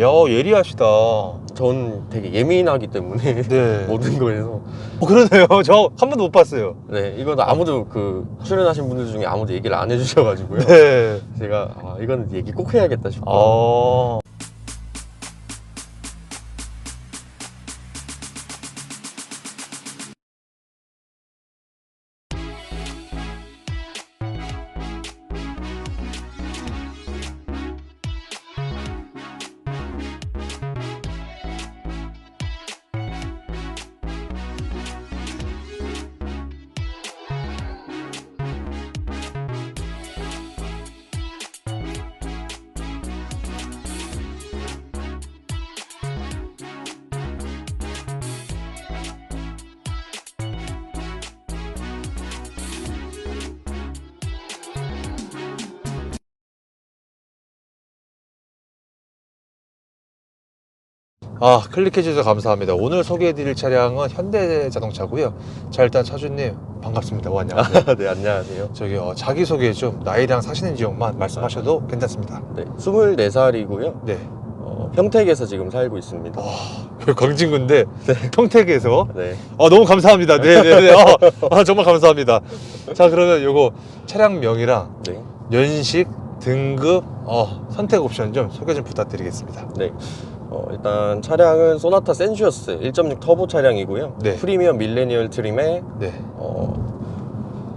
예리하시다. 전 되게 예민하기 때문에 네. 모든 거에서. 그러네요. 저 한 번도 못 봤어요. 네, 이거는 아무도 출연하신 분들 중에 아무도 얘기를 안 해주셔가지고요. 네. 제가 이거는 얘기 꼭 해야겠다 싶어요. 클릭해주셔서 감사합니다. 오늘 소개해드릴 차량은 현대자동차고요. 자, 일단 차주님 반갑습니다. 안녕하세요. 네, 안녕하세요. 저기 자기소개 좀 나이랑 사시는 지역만 말씀하셔도 괜찮습니다. 네, 24살이고요. 네. 평택에서 지금 살고 있습니다. 광진구인데 평택에서. 네. 너무 감사합니다. 네네네. 정말 감사합니다. 자, 그러면 요거 차량명이랑 네. 연식, 등급, 선택 옵션 좀 소개 좀 부탁드리겠습니다. 네. 일단 차량은 소나타 센슈어스 1.6 터보 차량이고요. 네. 프리미엄 밀레니얼 트림의 네.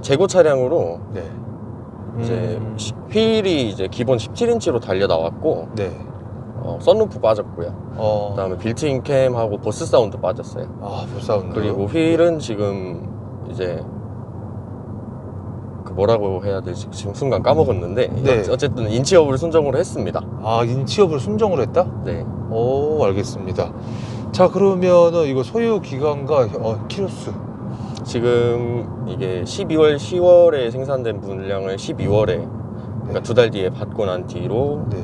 재고 차량으로 네. 이제 휠이 이제 기본 17인치로 달려 나왔고, 네. 썬루프 빠졌고요. 그다음에 빌트인 캠하고 보스 사운드 빠졌어요. 보스 사운드. 그리고 휠은 지금 이제 뭐라고 해야 되지? 지금 순간 까먹었는데, 네. 어쨌든 인치업을 순정으로 했습니다. 인치업을 순정으로 했다? 네. 알겠습니다. 자, 그러면은 이거 소유 기간과 키로수. 지금 이게 12월, 10월에 생산된 분량을 12월에, 그러니까 2달 뒤에 받고 난 뒤로, 네.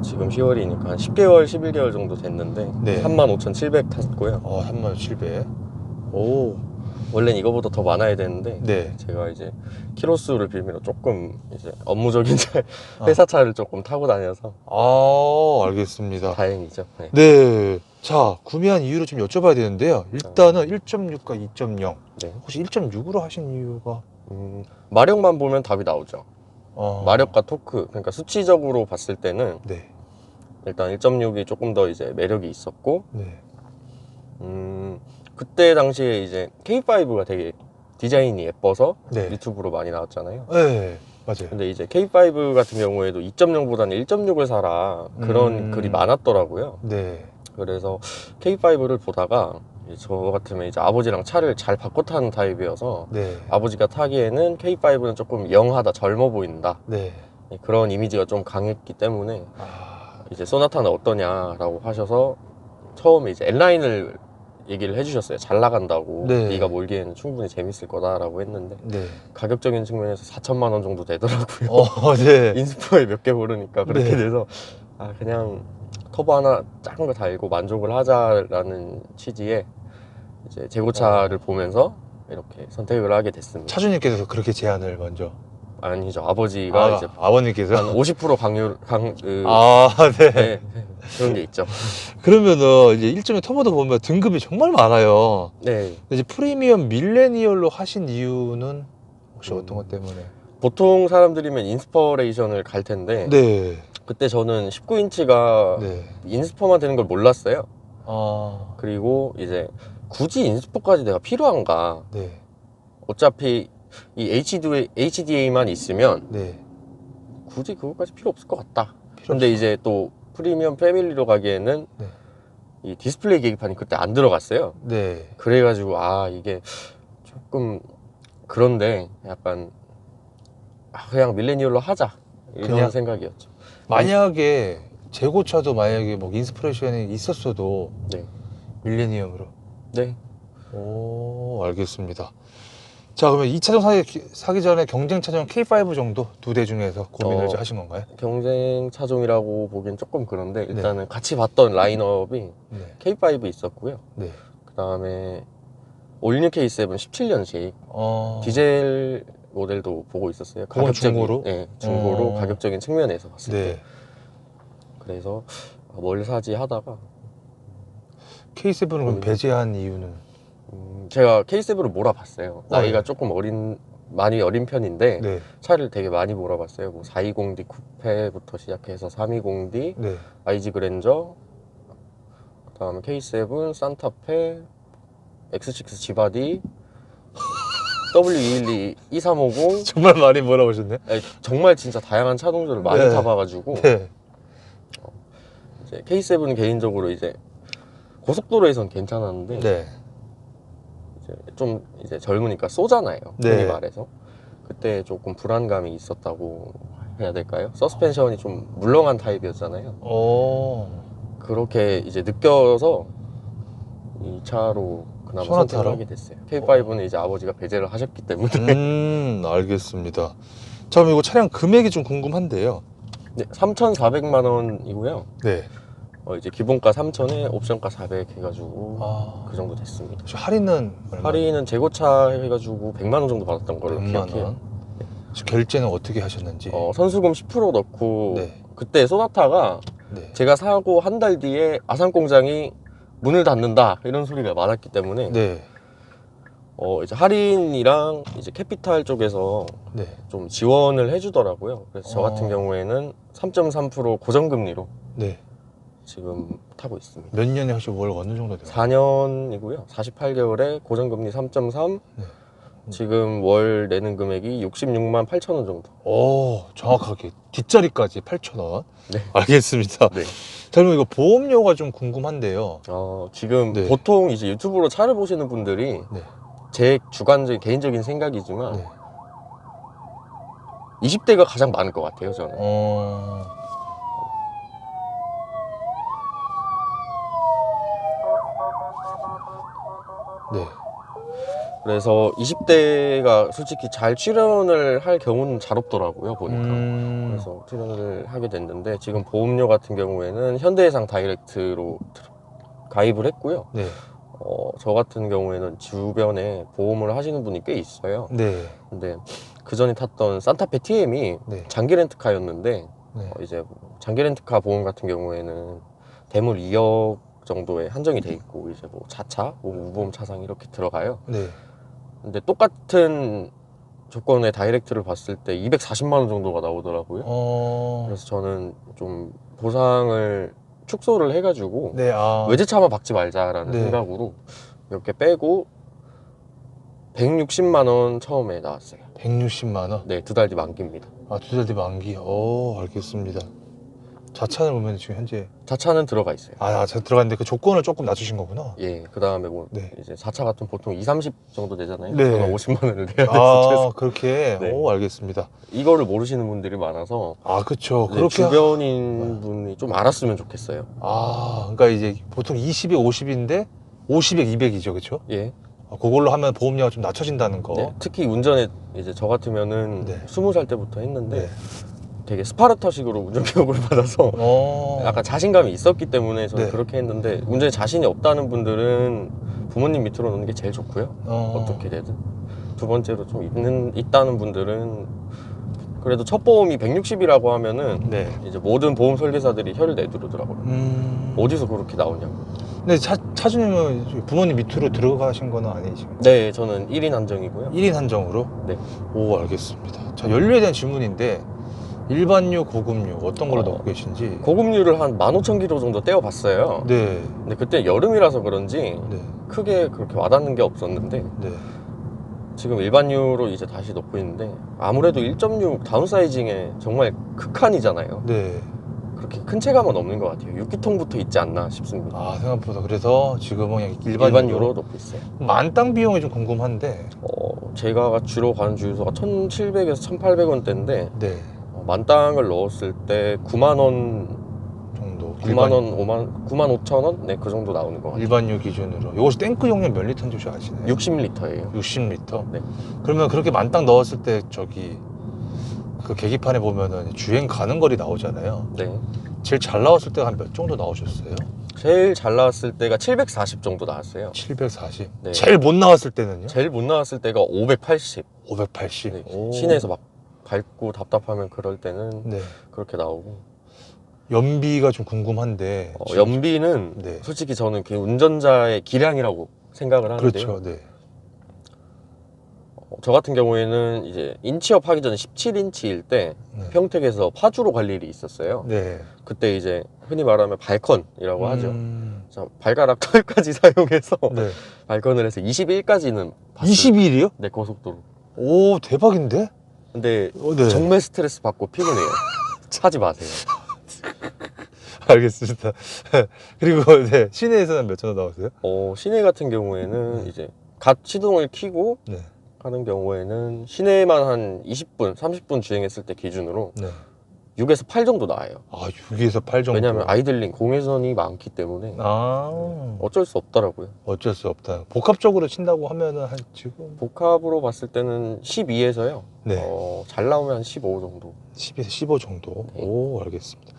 지금 10월이니까 한 10개월, 11개월 정도 됐는데, 네. 35,700 탔고요. 37,000. 원래는 이거보다 더 많아야 되는데, 네. 제가 이제 키로수를 빌미로 조금 이제 업무적인 회사 차를 조금 타고 다녀서 알겠습니다. 다행이죠. 네. 네. 자, 구매한 이유를 좀 여쭤봐야 되는데요. 일단은 1.6과 2.0. 네. 혹시 1.6으로 하신 이유가? 마력만 보면 답이 나오죠. 마력과 토크, 그러니까 수치적으로 봤을 때는 네. 일단 1.6이 조금 더 이제 매력이 있었고, 네. 그때 당시에 이제 K5가 되게 디자인이 예뻐서 네. 유튜브로 많이 나왔잖아요. 네, 맞아요. 근데 이제 K5 같은 경우에도 2.0보다는 1.6을 사라, 그런 글이 많았더라고요. 네. 그래서 K5를 보다가 저 같으면 이제 아버지랑 차를 잘 바꿔 타는 타입이어서, 네. 아버지가 타기에는 K5는 조금 영하다, 젊어 보인다, 네. 그런 이미지가 좀 강했기 때문에 이제 소나타는 어떠냐라고 하셔서 처음에 이제 N라인을 얘기를 해주셨어요. 잘 나간다고. 네. 네가 몰기에는 충분히 재밌을 거다라고 했는데, 네. 가격적인 측면에서 4천만 원 정도 되더라고요. 네. 인스포에 몇 개 고르니까 그렇게 네. 돼서 그냥 터보 하나 작은 거 달고 만족을 하자라는 취지에 이제 재고차를 보면서 이렇게 선택을 하게 됐습니다. 차주님께서 그렇게 제안을 먼저. 아니죠. 아버지가 이제 아버님께서 한 50% 네. 네, 그런 게 있죠. 그러면은 이제 1.2 터보도 보면 등급이 정말 많아요. 네. 이제 프리미엄 밀레니얼로 하신 이유는 혹시 어떤 것 때문에? 보통 사람들이면 인스퍼레이션을 갈 텐데, 네. 그때 저는 19인치가 네. 인스퍼만 되는 걸 몰랐어요. 그리고 이제 굳이 인스퍼까지 내가 필요한가? 네. 어차피 이 HDA만 있으면 네. 굳이 그것까지 필요 없을 것 같다. 근데 이제 또 프리미엄 패밀리로 가기에는 네. 이 디스플레이 계기판이 그때 안 들어갔어요. 네. 그래가지고 이게 조금 그런데 약간 그냥 밀레니얼로 하자, 이런 그냥? 생각이었죠. 만약에 재고차도 만약에 뭐 인스피레이션이 있었어도 네. 밀레니엄으로. 네. 알겠습니다. 자, 그러면 2차전 사기 전에 경쟁 차종 K5 정도 2대 중에서 고민을 좀 하신 건가요? 경쟁 차종이라고 보기엔 조금 그런데, 일단은 같이 봤던 라인업이 네. K5 있었고요. 네. 그 다음에 올뉴 K7 17년식 디젤 모델도 보고 있었어요. 그건 중고로? 네, 중고로 가격적인 측면에서 봤을 때. 네. 그래서 뭘 사지 하다가 K7은 그럼 배제한 이유는? 제가 K7을 몰아봤어요. 나이가 네. 조금 많이 어린 편인데 네. 차를 되게 많이 몰아봤어요. 뭐 420D 쿠페부터 시작해서 320D, 네. IG 그랜저, 그다음에 K7, 산타페, X6 지바디, W212, 2350. 정말 많이 몰아보셨네. 정말 진짜 다양한 차 동들을 많이 네. 타봐가지고 네. 이제 K7은 개인적으로 이제 고속도로에선 괜찮았는데 네. 좀 이제 젊으니까 쏘잖아요. 네. 흔히 말해서. 그때 조금 불안감이 있었다고 해야 될까요? 서스펜션이 좀 물렁한 타입이었잖아요. 그렇게 이제 느껴서 이 차로 그나마 소나타로? 선택을 하게 됐어요. K5는 이제 아버지가 배제를 하셨기 때문에. 알겠습니다. 자, 그럼 이거 차량 금액이 좀 궁금한데요. 네, 3,400만 원이고요. 네. 이제 기본가 3,000에 옵션가 400 해가지고 그 정도 됐습니다. 혹시 할인은 얼마? 할인은 재고차 해가지고 100만 원 정도 받았던 걸로 100만 기억해요. 원. 혹시 결제는 어떻게 하셨는지? 선수금 10% 넣고 네. 그때 소나타가 네. 제가 사고 한 달 뒤에 아산 공장이 문을 닫는다 이런 소리가 많았기 때문에 네. 이제 할인이랑 이제 캐피탈 쪽에서 네. 좀 지원을 해주더라고요. 그래서 저 같은 경우에는 3.3% 고정금리로 네. 지금 타고 있습니다. 몇 년에 혹시 월 어느 정도 돼요? 4년이고요. 48개월에 고정금리 3.3. 네. 지금 월 내는 금액이 66만 8천 원 정도. 오, 정확하게 뒷자리까지 8,000원. 네. 알겠습니다. 네. 자, 그럼 이거 보험료가 좀 궁금한데요. 지금 네. 보통 이제 유튜브로 차를 보시는 분들이 네. 제 주관적인 개인적인 생각이지만 네. 20대가 가장 많을 것 같아요, 저는. 네. 그래서 20대가 솔직히 잘 출연을 할 경우는 잘 없더라고요, 보니까. 그래서 출연을 하게 됐는데 지금 보험료 같은 경우에는 현대해상 다이렉트로 가입을 했고요. 네. 저 같은 경우에는 주변에 보험을 하시는 분이 꽤 있어요. 네. 근데 그 전에 탔던 산타페 TM이 네. 장기 렌트카였는데 네. 이제 장기 렌트카 보험 같은 경우에는 대물 2억 정도에 한정이 돼 있고 이제 뭐 자차, 뭐 무보험 차상 이렇게 들어가요. 네. 근데 똑같은 조건의 다이렉트를 봤을 때 240만 원 정도가 나오더라고요. 그래서 저는 좀 보상을 축소를 해가지고 네. 외제차만 박지 말자라는 네. 생각으로 몇 개 빼고 160만 원 처음에 나왔어요. 160만 원? 네, 2달 뒤 만기입니다. 두 달 뒤 만기. 알겠습니다. 자차는 보면 지금 현재 자차는 들어가 있어요. 자 들어갔는데 그 조건을 조금 낮추신 거구나. 예, 그 다음에 뭐 네. 이제 4차 같은 보통 2, 30 정도 되잖아요. 네. 저는 50만 원을 내야 돼서 그렇게. 네. 알겠습니다. 이거를 모르시는 분들이 많아서 그렇죠. 네, 그렇게 주변인 분이 좀 알았으면 좋겠어요. 그러니까 이제 보통 20에 50인데 50에 200이죠, 그렇죠? 예. 그걸로 하면 보험료가 좀 낮춰진다는 거. 네, 특히 운전에 이제 저 같으면은 네. 20살 때부터 했는데 네. 되게 스파르타식으로 운전 교육을 받아서 약간 자신감이 있었기 때문에 저는 네. 그렇게 했는데 운전에 자신이 없다는 분들은 부모님 밑으로 놓는 게 제일 좋고요. 어떻게 되든. 두 번째로 좀 있다는 분들은 그래도 첫 보험이 160이라고 하면은 네. 이제 모든 보험 설계사들이 혀를 내두르더라고요. 어디서 그렇게 나오냐고. 근데 차주님은 부모님 밑으로 들어가신 건 아니시죠? 네, 저는 1인 한정이고요. 1인 한정으로? 네. 알겠습니다. 자, 연료에 대한 질문인데 일반유, 고급유 어떤 걸로 넣고 계신지. 고급유를 한 15,000km 정도 떼어봤어요. 네. 근데 그때 여름이라서 그런지 네. 크게 그렇게 와닿는 게 없었는데 네. 지금 일반유로 이제 다시 넣고 있는데 아무래도 1.6 다운사이징에 정말 극한이잖아요. 네. 그렇게 큰 체감은 없는 것 같아요. 6기통부터 있지 않나 싶습니다. 생각보다. 그래서 지금은 그냥 일반유로 넣고 있어요. 만땅 비용이 좀 궁금한데. 제가 주로 가는 주유소가 1,700에서 1,800원대인데 네. 만땅을 넣었을 때 9만 원 정도. 9만 원, 9만 5천 원? 네, 그 정도 나오는 것 같아요. 일반유 기준으로. 이것이 탱크 용량 몇 리터인지 혹시 아시나요? 60리터예요. 60리터? 네. 그러면 그렇게 만땅 넣었을 때 그 계기판에 보면은 주행 가는 거리 나오잖아요. 네. 제일 잘 나왔을 때가 한 몇 정도 나오셨어요? 제일 잘 나왔을 때가 740 정도 나왔어요. 740. 네. 제일 못 나왔을 때는요? 제일 못 나왔을 때가 580. 580. 네. 시내에서 막 밟고 답답하면 그럴 때는 네. 그렇게 나오고. 연비가 좀 궁금한데. 연비는 네. 솔직히 저는 그 운전자의 기량이라고 생각을 하는데요. 그렇죠. 네. 저 같은 경우에는 이제 인치업 하기 전에 17인치일 때 네. 평택에서 파주로 갈 일이 있었어요. 네. 그때 이제 흔히 말하면 발컨이라고 하죠. 음. 자, 발가락 털까지 사용해서 네. 발컨을 해서 21까지는 봤어요. 21이요? 네, 고속도로. 오, 대박인데? 근데 네. 정말 스트레스 받고 피곤해요. 하지 마세요. 알겠습니다. 그리고 네, 시내에서는 몇 정도 나오세요? 시내 같은 경우에는 이제 갓 시동을 켜고 네. 하는 경우에는 시내만 한 20분, 30분 주행했을 때 기준으로 네. 6에서 8 정도 나와요. 아, 6에서 8 정도. 왜냐하면 아이들링, 공회선이 많기 때문에 어쩔 수 없더라고요. 어쩔 수 없다. 복합적으로 친다고 하면은 한 지금 복합으로 봤을 때는 12에서요. 네. 잘 나오면 한 15 정도. 10에서 15 정도. 네. 오, 알겠습니다.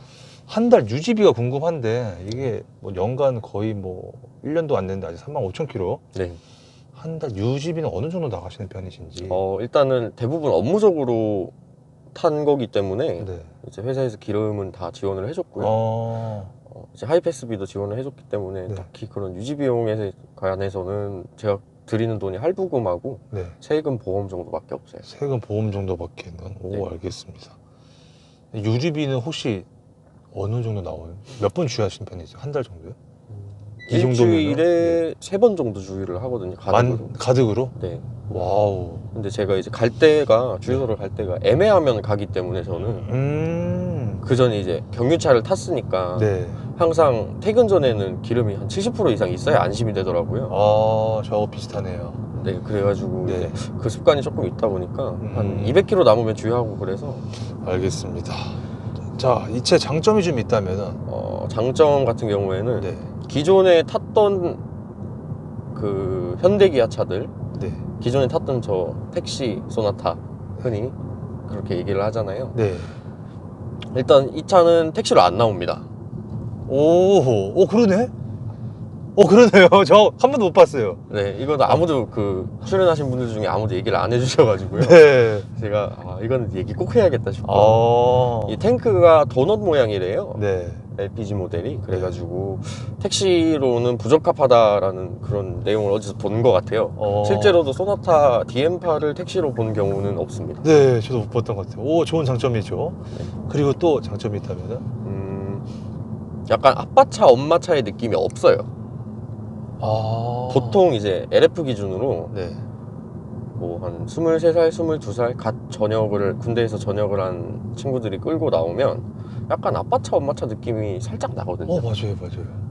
한 달 유지비가 궁금한데 이게 뭐 연간 거의 뭐 1년도 안 됐는데 아직 35,000km. 네. 한 달 유지비는 어느 정도 나가시는 편이신지. 일단은 대부분 업무적으로 탄 거기 때문에 네. 이제 회사에서 기름은 다 지원을 해줬고요. 이제 하이패스비도 지원을 해줬기 때문에 네. 딱히 그런 유지 비용에 관해서는 제가 드리는 돈이 할부금하고 네. 세금 보험 정도밖에 없어요. 세금 보험 정도밖에는. 오, 네. 알겠습니다. 유지비는 혹시 어느 정도 나와요? 몇 번 주유하시는 편이세요? 한 달 정도요? 이 정도면은? 일주일에 3번 정도 주유를 하거든요. 가득으로. 가득으로? 네. 와우. 근데 제가 이제 갈 때가 주유소를 갈 때가 애매하면 가기 때문에 저는 그 전에 이제 경유차를 탔으니까 네. 항상 퇴근 전에는 기름이 한 70% 이상 있어야 안심이 되더라고요. 아, 저하고 비슷하네요. 네, 그래가지고 네. 이제 그 습관이 조금 있다 보니까 한 음. 200km 남으면 주유하고 그래서 알겠습니다. 자, 이 차 장점이 좀 있다면은 장점 같은 경우에는 네. 기존에 탔던 그 현대기아 차들, 네. 기존에 탔던 저 택시 소나타 흔히 그렇게 얘기를 하잖아요. 네. 일단 이 차는 택시로 안 나옵니다. 오, 그러네? 그러네요. 저 한 번도 못 봤어요. 네, 이거는 아무도 그 출연하신 분들 중에 아무도 얘기를 안 해주셔가지고요. 네. 제가 이거는 얘기 꼭 해야겠다 싶어요. 이 탱크가 도넛 모양이래요. 네. LPG 모델이. 그래가지고 택시로는 부적합하다라는 그런 내용을 어디서 본 것 같아요. 실제로도 소나타 DM8을 택시로 본 경우는 없습니다. 네, 저도 못 봤던 것 같아요. 오, 좋은 장점이죠. 네. 그리고 또 장점이 있다면은 약간 아빠차, 엄마차의 느낌이 없어요. 보통 이제 LF 기준으로 네. 뭐 한 23살, 22살 갓 군대에서 전역을 한 친구들이 끌고 나오면 약간 아빠차, 엄마차 느낌이 살짝 나거든요. 맞아요, 맞아요.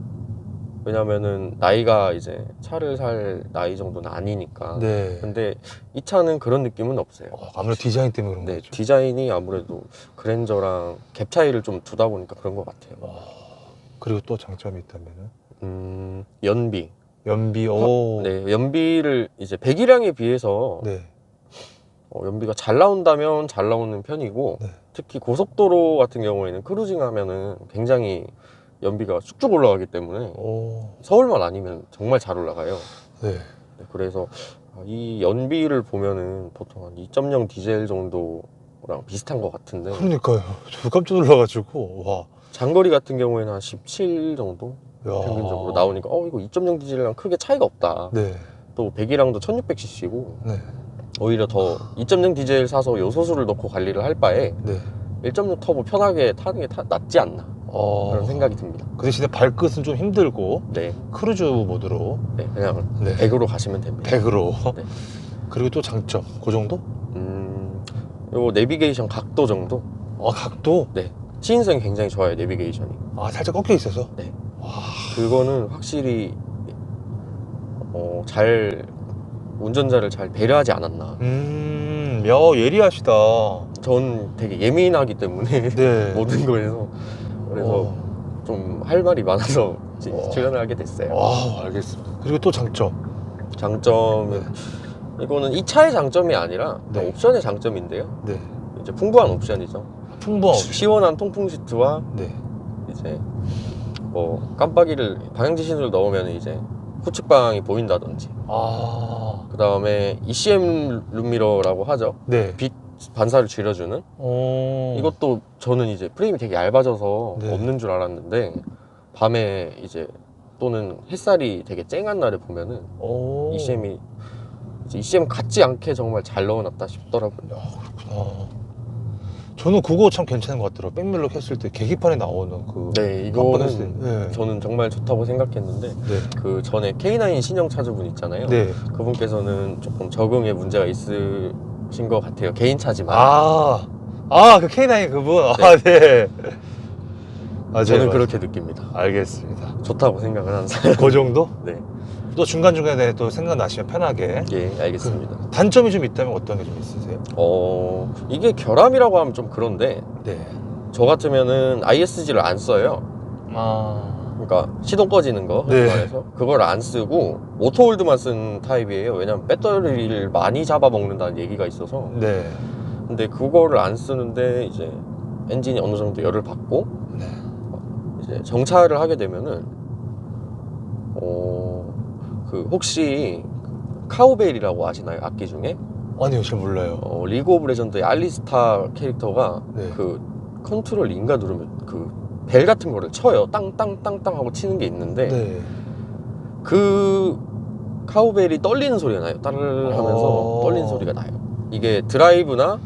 왜냐면은 나이가 이제 차를 살 나이 정도는 아니니까. 네. 근데 이 차는 그런 느낌은 없어요. 아무래도 디자인 때문에 그런 네, 거죠. 디자인이 아무래도 그랜저랑 갭 차이를 좀 두다 보니까 그런 것 같아요. 그리고 또 장점이 있다면은 연비. 연비. 네, 연비를 이제 배기량에 비해서 네. 연비가 잘 나온다면 잘 나오는 편이고, 네. 특히 고속도로 같은 경우에는 크루징 하면은 굉장히 연비가 쭉쭉 올라가기 때문에 서울만 아니면 정말 잘 올라가요. 네. 네, 그래서 이 연비를 보면은 보통 한 2.0 디젤 정도랑 비슷한 것 같은데, 그러니까요. 저 깜짝 놀라가지고 와. 장거리 같은 경우에는 한 17 정도 야. 평균적으로 나오니까 이거 2.0 디젤이랑 크게 차이가 없다. 네. 또 배기량도 1600cc고 네. 오히려 더 2.0 디젤 사서 요소수를 넣고 관리를 할 바에 네. 1.6 터보 편하게 타는 게 낫지 않나 그런 생각이 듭니다. 그 대신에 발끝은 좀 힘들고 네, 크루즈 모드로 그냥 네. 100으로 가시면 됩니다. 100으로. 네. 그리고 또 장점 그 정도? 요 내비게이션 각도 정도? 각도? 네, 시인성이 굉장히 좋아요. 내비게이션이 살짝 꺾여 있어서? 네. 와. 그거는 확실히 잘 운전자를 잘 배려하지 않았나. 예리하시다. 전 되게 예민하기 때문에 네. 모든 거에서 그래서 좀 할 말이 많아서 출연을 하게 됐어요. 알겠습니다. 그리고 또 장점. 장점은 이거는 이 차의 장점이 아니라 네. 옵션의 장점인데요. 네. 이제 풍부한 옵션이죠. 풍부한. 시원한 통풍 시트와 네. 이제 뭐 깜빡이를 방향지시를 넣으면 이제 후측방이 보인다든지. 그 다음에 ECM 룸미러라고 하죠. 네. 빛 반사를 줄여주는 이것도 저는 이제 프레임이 되게 얇아져서 네. 없는 줄 알았는데 밤에 이제 또는 햇살이 되게 쨍한 날에 보면은 ECM이 이제 ECM 같지 않게 정말 잘 넣어놨다 싶더라고요. 그렇구나. 저는 그거 참 괜찮은 것 같더라고요. 백밀러 했을 때 계기판에 나오는 그 네, 깜빡했을 이거는 때. 네. 저는 정말 좋다고 생각했는데 네. 그 전에 K9 신형 차주분 있잖아요. 네. 그분께서는 조금 적응에 문제가 있으신 것 같아요. 개인 차지만. 그 K9 그분. 네. 맞아요. 저는 맞아요. 그렇게 느낍니다. 알겠습니다. 좋다고 생각을 하는 사람. 그 정도? 네, 또 중간중간에 또 생각나시면 편하게. 예, 알겠습니다. 단점이 좀 있다면 어떤 게 좀 있으세요? 이게 결함이라고 하면 좀 그런데 네. 저 같으면은 ISG를 안 써요. 그러니까 시동 꺼지는 거 네. 말해서 그걸 안 쓰고 오토홀드만 쓴 타입이에요. 왜냐면 배터리를 많이 잡아먹는다는 얘기가 있어서. 네. 근데 그거를 안 쓰는데 이제 엔진이 어느 정도 열을 받고 네. 이제 정차를 하게 되면은 그 혹시 카우벨이라고 아시나요? 악기 중에? 아니요, 잘 몰라요. 리그 오브 레전드의 알리스타 캐릭터가 네. 그 컨트롤 인가 누르면 그 벨 같은 거를 쳐요. 땅땅땅땅 하고 치는 게 있는데 네. 그 카우벨이 떨리는 소리가 나요. 따르르 하면서 떨리는 소리가 나요. 이게 드라이브나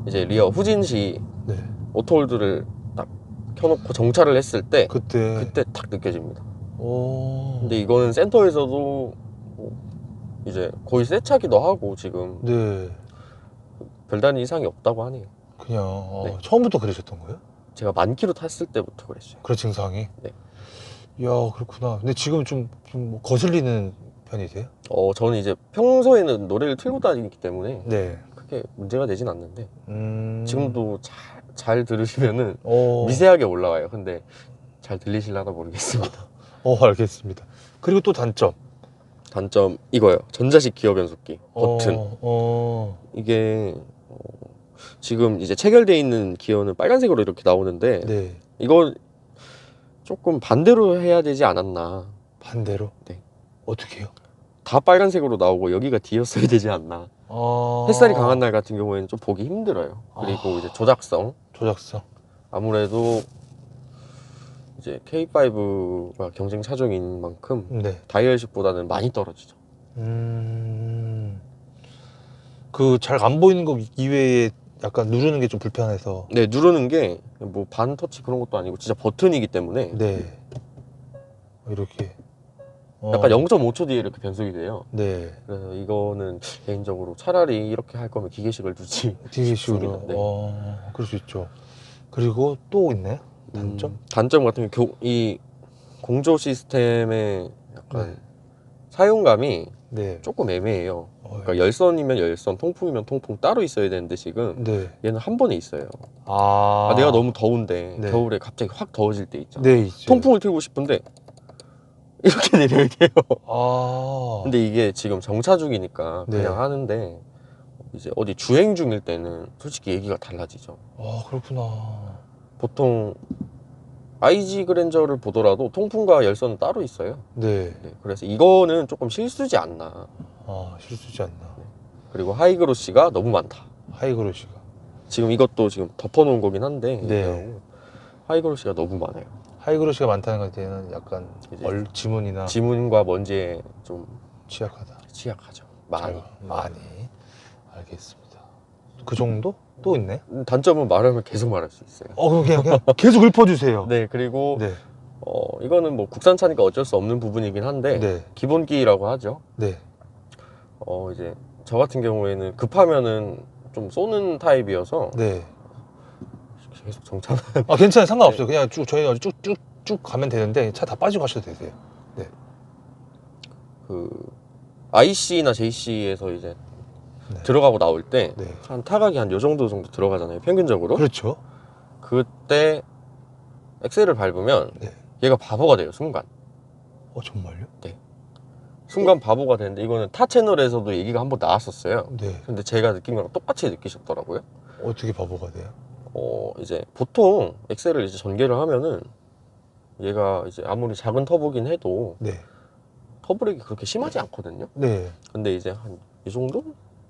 이제 리어 후진 시 네. 오토홀드를 딱 켜놓고 정차를 했을 때 그때. 딱 느껴집니다. 오. 근데 이거는 센터에서도 이제 거의 새 차기도 하고 지금 네. 별다른 이상이 없다고 하네요. 그냥 네. 처음부터 그러셨던 거예요? 제가 10,000km 탔을 때부터 그랬어요. 그런 증상이? 네. 이야, 그렇구나. 근데 지금 좀 거슬리는 편이세요? 저는 이제 평소에는 노래를 틀고 다니기 때문에 네. 크게 문제가 되진 않는데 지금도 지금도 잘 들으시면은 어. 미세하게 올라와요. 근데 잘 들리실려나 모르겠습니다. 알겠습니다. 그리고 또 단점. 단점 이거요. 전자식 기어 변속기 버튼. 이게 지금 이제 체결되어 있는 기어는 빨간색으로 이렇게 나오는데 네. 이거 조금 반대로 해야 되지 않았나. 반대로? 네. 어떻게 해요? 다 빨간색으로 나오고 여기가 D였어야 되지 않나. 햇살이 강한 날 같은 경우에는 좀 보기 힘들어요. 그리고 이제 조작성. 아무래도 이제 K5가 경쟁 차종인 만큼 네. 다이얼식보다는 많이 떨어지죠. 그 잘 안 보이는 거 이외에 약간 누르는 게 좀 불편해서. 네, 누르는 게 뭐 반터치 그런 것도 아니고 진짜 버튼이기 때문에 네. 이렇게. 약간 0.5초 뒤에 이렇게 변속이 돼요. 네. 그래서 이거는 개인적으로 차라리 이렇게 할 거면 기계식을 두지. 기계식으로. 네. 그럴 수 있죠. 그리고 또 있나요? 단점? 단점 같은 경우 이 공조 시스템의 약간 네. 사용감이 네. 조금 애매해요. 그러니까 열선이면 열선, 통풍이면 통풍 따로 있어야 되는데 지금 네. 얘는 한 번에 있어요. 아, 내가 너무 더운데 네. 겨울에 갑자기 확 더워질 때 있잖아. 네, 있죠. 통풍을 틀고 싶은데 이렇게 내려야 돼요. 근데 이게 지금 정차 중이니까 네. 그냥 하는데 이제 어디 주행 중일 때는 솔직히 얘기가 달라지죠. 그렇구나. 보통 IG 그랜저를 보더라도 통풍과 열선은 따로 있어요. 네. 네, 그래서 이거는 조금 실수지 않나. 실수지 않나. 그리고 하이그로시가 너무 많다. 하이그로시가. 지금 이것도 지금 덮어놓은 거긴 한데 네. 하이그로시가 너무 많아요. 하이그로시가 많다는 것에는 약간 이제 지문이나 지문과 먼지에 좀 취약하다. 취약하죠. 많이. 많이. 알겠습니다. 그 정도? 또 있네? 단점은 말하면 계속 말할 수 있어요. 그럼 그냥 계속 읊어주세요. 네, 그리고 네. 이거는 뭐 국산차니까 어쩔 수 없는 부분이긴 한데 네. 기본기라고 하죠. 네. 이제 저 같은 경우에는 급하면은 좀 쏘는 타입이어서 네. 계속 정차는 괜찮아요. 상관없어요. 그냥 저희는 어디 쭉쭉쭉 가면 되는데 차 다 빠지고 가셔도 되세요. 그 IC나 JC에서 이제 네. 들어가고 나올 때 네. 한 타각이 한 요 정도 들어가잖아요. 평균적으로. 그렇죠. 그때 엑셀을 밟으면 네. 얘가 바보가 돼요. 순간. 정말요? 순간 바보가 되는데 이거는 타 채널에서도 얘기가 한번 나왔었어요. 네. 근데 제가 느낀 거랑 똑같이 느끼셨더라고요. 어떻게 바보가 돼요? 이제 보통 엑셀을 이제 전개를 하면은 얘가 이제 아무리 작은 터보긴 해도 네. 터브렉이 그렇게 심하지 않거든요. 네. 근데 이제 한 이 정도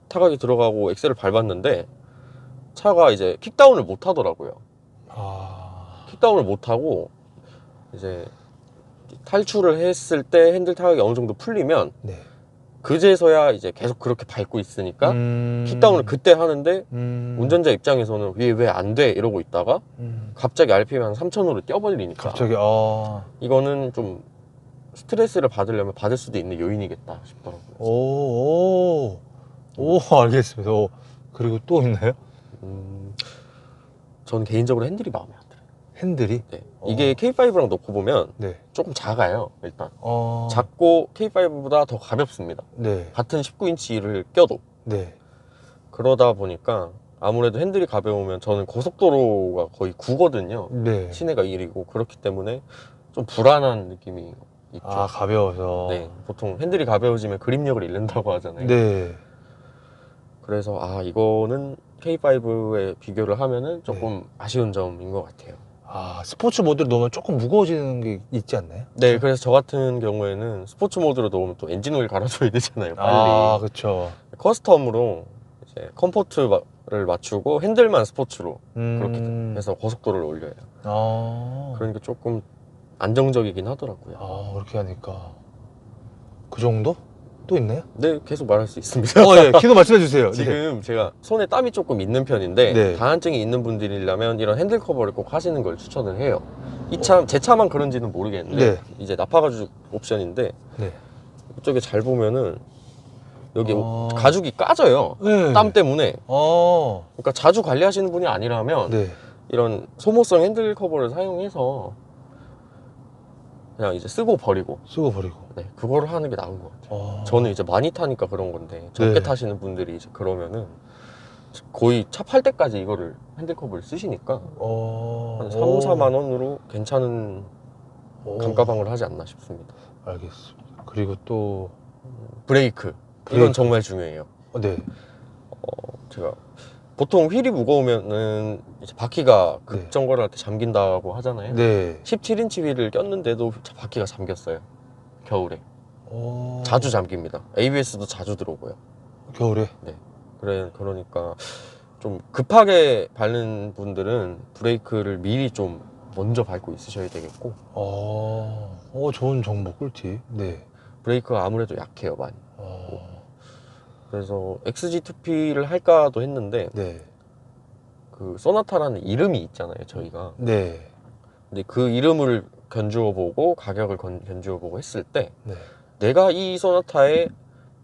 타각이 들어가고 엑셀을 밟았는데 차가 이제 킥다운을 못 하더라고요. 아, 킥다운을 못 하고 이제 탈출을 했을 때 핸들 타격이 어느 정도 풀리면 네. 그제서야 이제 계속 그렇게 밟고 있으니까 킥다운을 그때 하는데 운전자 입장에서는 왜 안 돼? 이러고 있다가 갑자기 RPM 한 3000으로 뛰어버리니까 갑자기 이거는 좀 스트레스를 받으려면 받을 수도 있는 요인이겠다 싶더라고요. 오, 알겠습니다. 그리고 또 있나요? 저는 개인적으로 핸들이 마음에 안 들어요. 핸들이? 네. 이게 K5랑 놓고 보면 네. 조금 작아요. 일단 어, 작고 K5보다 더 가볍습니다. 네. 같은 19인치를 껴도. 네. 그러다 보니까 아무래도 핸들이 가벼우면 저는 고속도로가 거의 9거든요. 네. 시내가 1이고 그렇기 때문에 좀 불안한 느낌이 있죠. 아, 가벼워서. 네, 보통 핸들이 가벼워지면 그립력을 잃는다고 하잖아요. 네. 그래서 이거는 K5에 비교를 하면은 조금 아쉬운 점인 것 같아요. 아, 스포츠 모드로 넣으면 조금 무거워지는 게 있지 않나요? 네, 그래서 저 같은 경우에는 스포츠 모드로 넣으면 또 엔진 오일 갈아줘야 되잖아요, 빨리. 아, 그쵸. 커스텀으로 이제 컴포트를 맞추고 핸들만 스포츠로 그렇게 해서 고속도로를 올려요. 그러니까 조금 안정적이긴 하더라고요. 그렇게 하니까. 그 정도? 또 있나요? 네, 계속 말할 수 있습니다. 예, 키도 말씀해 주세요. 지금 제가 손에 땀이 조금 있는 편인데 네. 다한증이 있는 분들이라면 이런 핸들 커버를 꼭 하시는 걸 추천을 해요. 이 차, 제 차만 그런지는 모르겠는데 네. 이제 나파 가죽 옵션인데 네. 이쪽에 잘 보면은 여기 아. 가죽이 까져요. 네. 땀 때문에. 어. 그러니까 자주 관리하시는 분이 아니라면 네. 이런 소모성 핸들 커버를 사용해서 그냥 이제 쓰고 버리고 쓰고 버리고. 네, 그거를 하는 게 나은 것 같아요. 저는 이제 많이 타니까 그런 건데 적게 네. 타시는 분들이 이제 그러면은 거의 차 팔 때까지 이거를 핸들 커버를 쓰시니까 한 3, 4만 원으로 괜찮은 감가방을 하지 않나 싶습니다. 알겠습니다. 그리고 또 브레이크. 이건 정말 중요해요. 네. 제가 보통 휠이 무거우면은 이제 바퀴가 네. 급정거를 할 때 잠긴다고 하잖아요. 네. 17인치 휠을 꼈는데도 바퀴가 잠겼어요. 겨울에. 자주 잠깁니다. ABS도 자주 들어오고요. 겨울에? 네. 그러니까 좀 급하게 밟는 분들은 브레이크를 미리 좀 먼저 밟고 있으셔야 되겠고. 좋은 정보 꿀팁. 네. 브레이크가 아무래도 약해요, 많이. 그래서 XG2P를 할까도 했는데 네. 그 소나타라는 이름이 있잖아요, 저희가. 네. 근데 그 이름을 견주어 보고 가격을 견주어 보고 했을 때 네. 내가 이 소나타에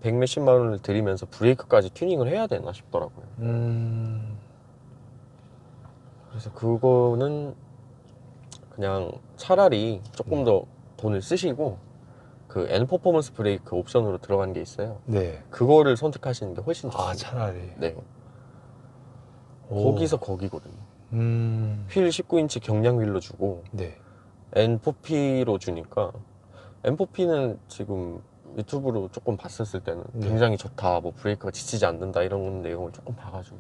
100몇십만 원을 들이면서 브레이크까지 튜닝을 해야 되나 싶더라고요. 그래서 그거는 그냥 차라리 조금 더 돈을 쓰시고 그 N 퍼포먼스 브레이크 옵션으로 들어간 게 있어요. 네. 그거를 선택하시는 게 훨씬 좋습니다. 차라리. 네. 거기서 거기거든요. 휠 19인치 경량 휠로 주고 네. N4P로 주니까 N4P는 지금 유튜브로 조금 봤었을 때는 네. 굉장히 좋다, 뭐 브레이크가 지치지 않는다 이런 내용을 조금 봐가지고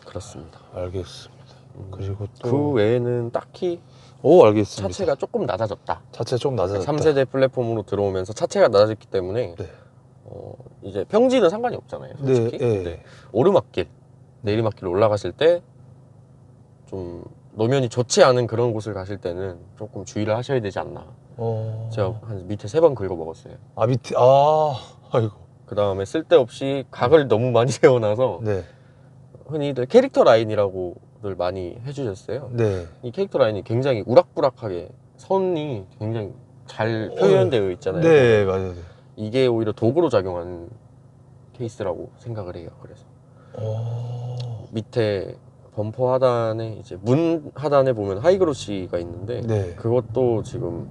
그렇습니다. 알겠습니다. 그리고 또 그 외에는 딱히 알겠습니다. 차체가 조금 낮아졌다. 자체 좀 낮아졌다. 3세대 플랫폼으로 들어오면서 차체가 낮아졌기 때문에 네. 이제 평지는 상관이 없잖아요, 솔직히. 네. 네. 오르막길, 내리막길 올라가실 때 좀 노면이 좋지 않은 그런 곳을 가실 때는 조금 주의를 하셔야 되지 않나. 제가 한 밑에 3번 긁어 먹었어요. 밑에 아이고. 그 다음에 쓸데없이 각을 너무 많이 세워놔서 네. 흔히들 캐릭터 라인이라고들 많이 해주셨어요. 네. 이 캐릭터 라인이 굉장히 우락부락하게 선이 굉장히 잘 표현되어 있잖아요. 네, 맞아요. 이게 오히려 도구로 작용하는 케이스라고 생각을 해요. 그래서 밑에 범퍼 하단에 이제 문 하단에 보면 하이그로시가 있는데 네. 그것도 지금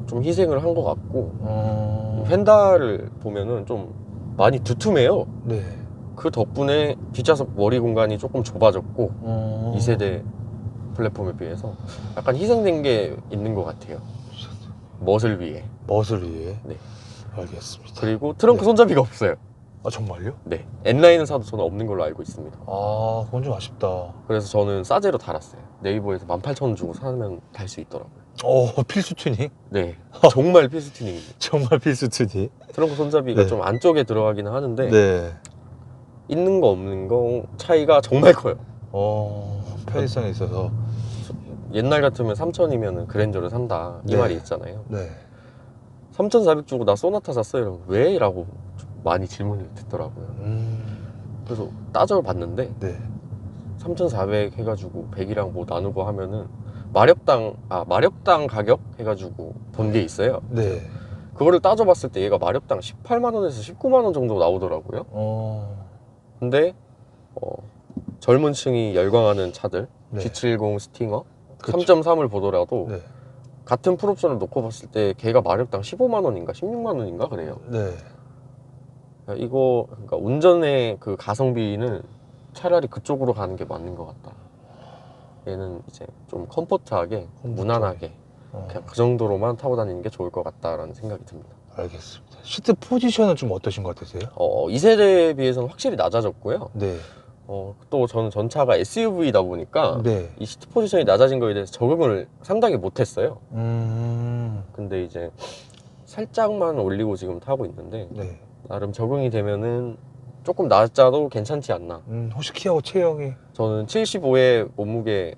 좀 희생을 한 것 같고 휀다를 보면은 좀 많이 두툼해요. 네. 그 덕분에 뒷좌석 머리 공간이 조금 좁아졌고 2세대 플랫폼에 비해서 약간 희생된 게 있는 것 같아요. 멋을 위해. 멋을 위해. 네. 알겠습니다. 그리고 트렁크 네. 손잡이가 없어요. 정말요? 네. N라인은 사도 저는 없는 걸로 알고 있습니다. 그건 좀 아쉽다. 그래서 저는 싸제로 달았어요. 네이버에서 18,000원 주고 사면 달 수 있더라고요. 필수 튜닝? 네. 정말 필수 튜닝입니다. 정말 필수 튜닝. 트렁크 손잡이가 네. 좀 안쪽에 들어가기는 하는데 네. 있는 거 없는 거 차이가 정말 커요. 편의성에 있어서. 옛날 같으면 3,000이면 그랜저를 산다 이 네. 말이 있잖아요. 네. 3,400 주고 나 소나타 샀어요. 이러면 왜? 라고 좀 많이 질문을 듣더라고요. 그래서 따져봤는데 네. 3,400 해가지고 100이랑 뭐 나누고 하면은 마력당 가격 해가지고 본 게 있어요. 네. 그거를 따져봤을 때 얘가 마력당 18만 원에서 19만 원 정도 나오더라고요. 근데 젊은 층이 열광하는 차들 네. G70 스팅어 그쵸. 3.3을 보더라도 네. 같은 풀옵션을 놓고 봤을 때 걔가 마력당 15만 원인가 16만 원인가 그래요. 네. 이거 그러니까 운전의 그 가성비는 차라리 그쪽으로 가는 게 맞는 것 같다. 얘는 이제 좀 컴포트하게 무난하게 그냥 그 정도로만 타고 다니는 게 좋을 것 같다라는 생각이 듭니다. 알겠습니다. 시트 포지션은 좀 어떠신 것 같으세요? 2세대에 비해서는 확실히 낮아졌고요. 네. 또 저는 전차가 SUV다 보니까 네. 이 시트 포지션이 낮아진 거에 대해서 적응을 상당히 못했어요. 근데 이제 살짝만 올리고 지금 타고 있는데 네. 나름 적응이 되면은 조금 낮아도 괜찮지 않나. 혹시 키하고 체형이? 저는 75에 몸무게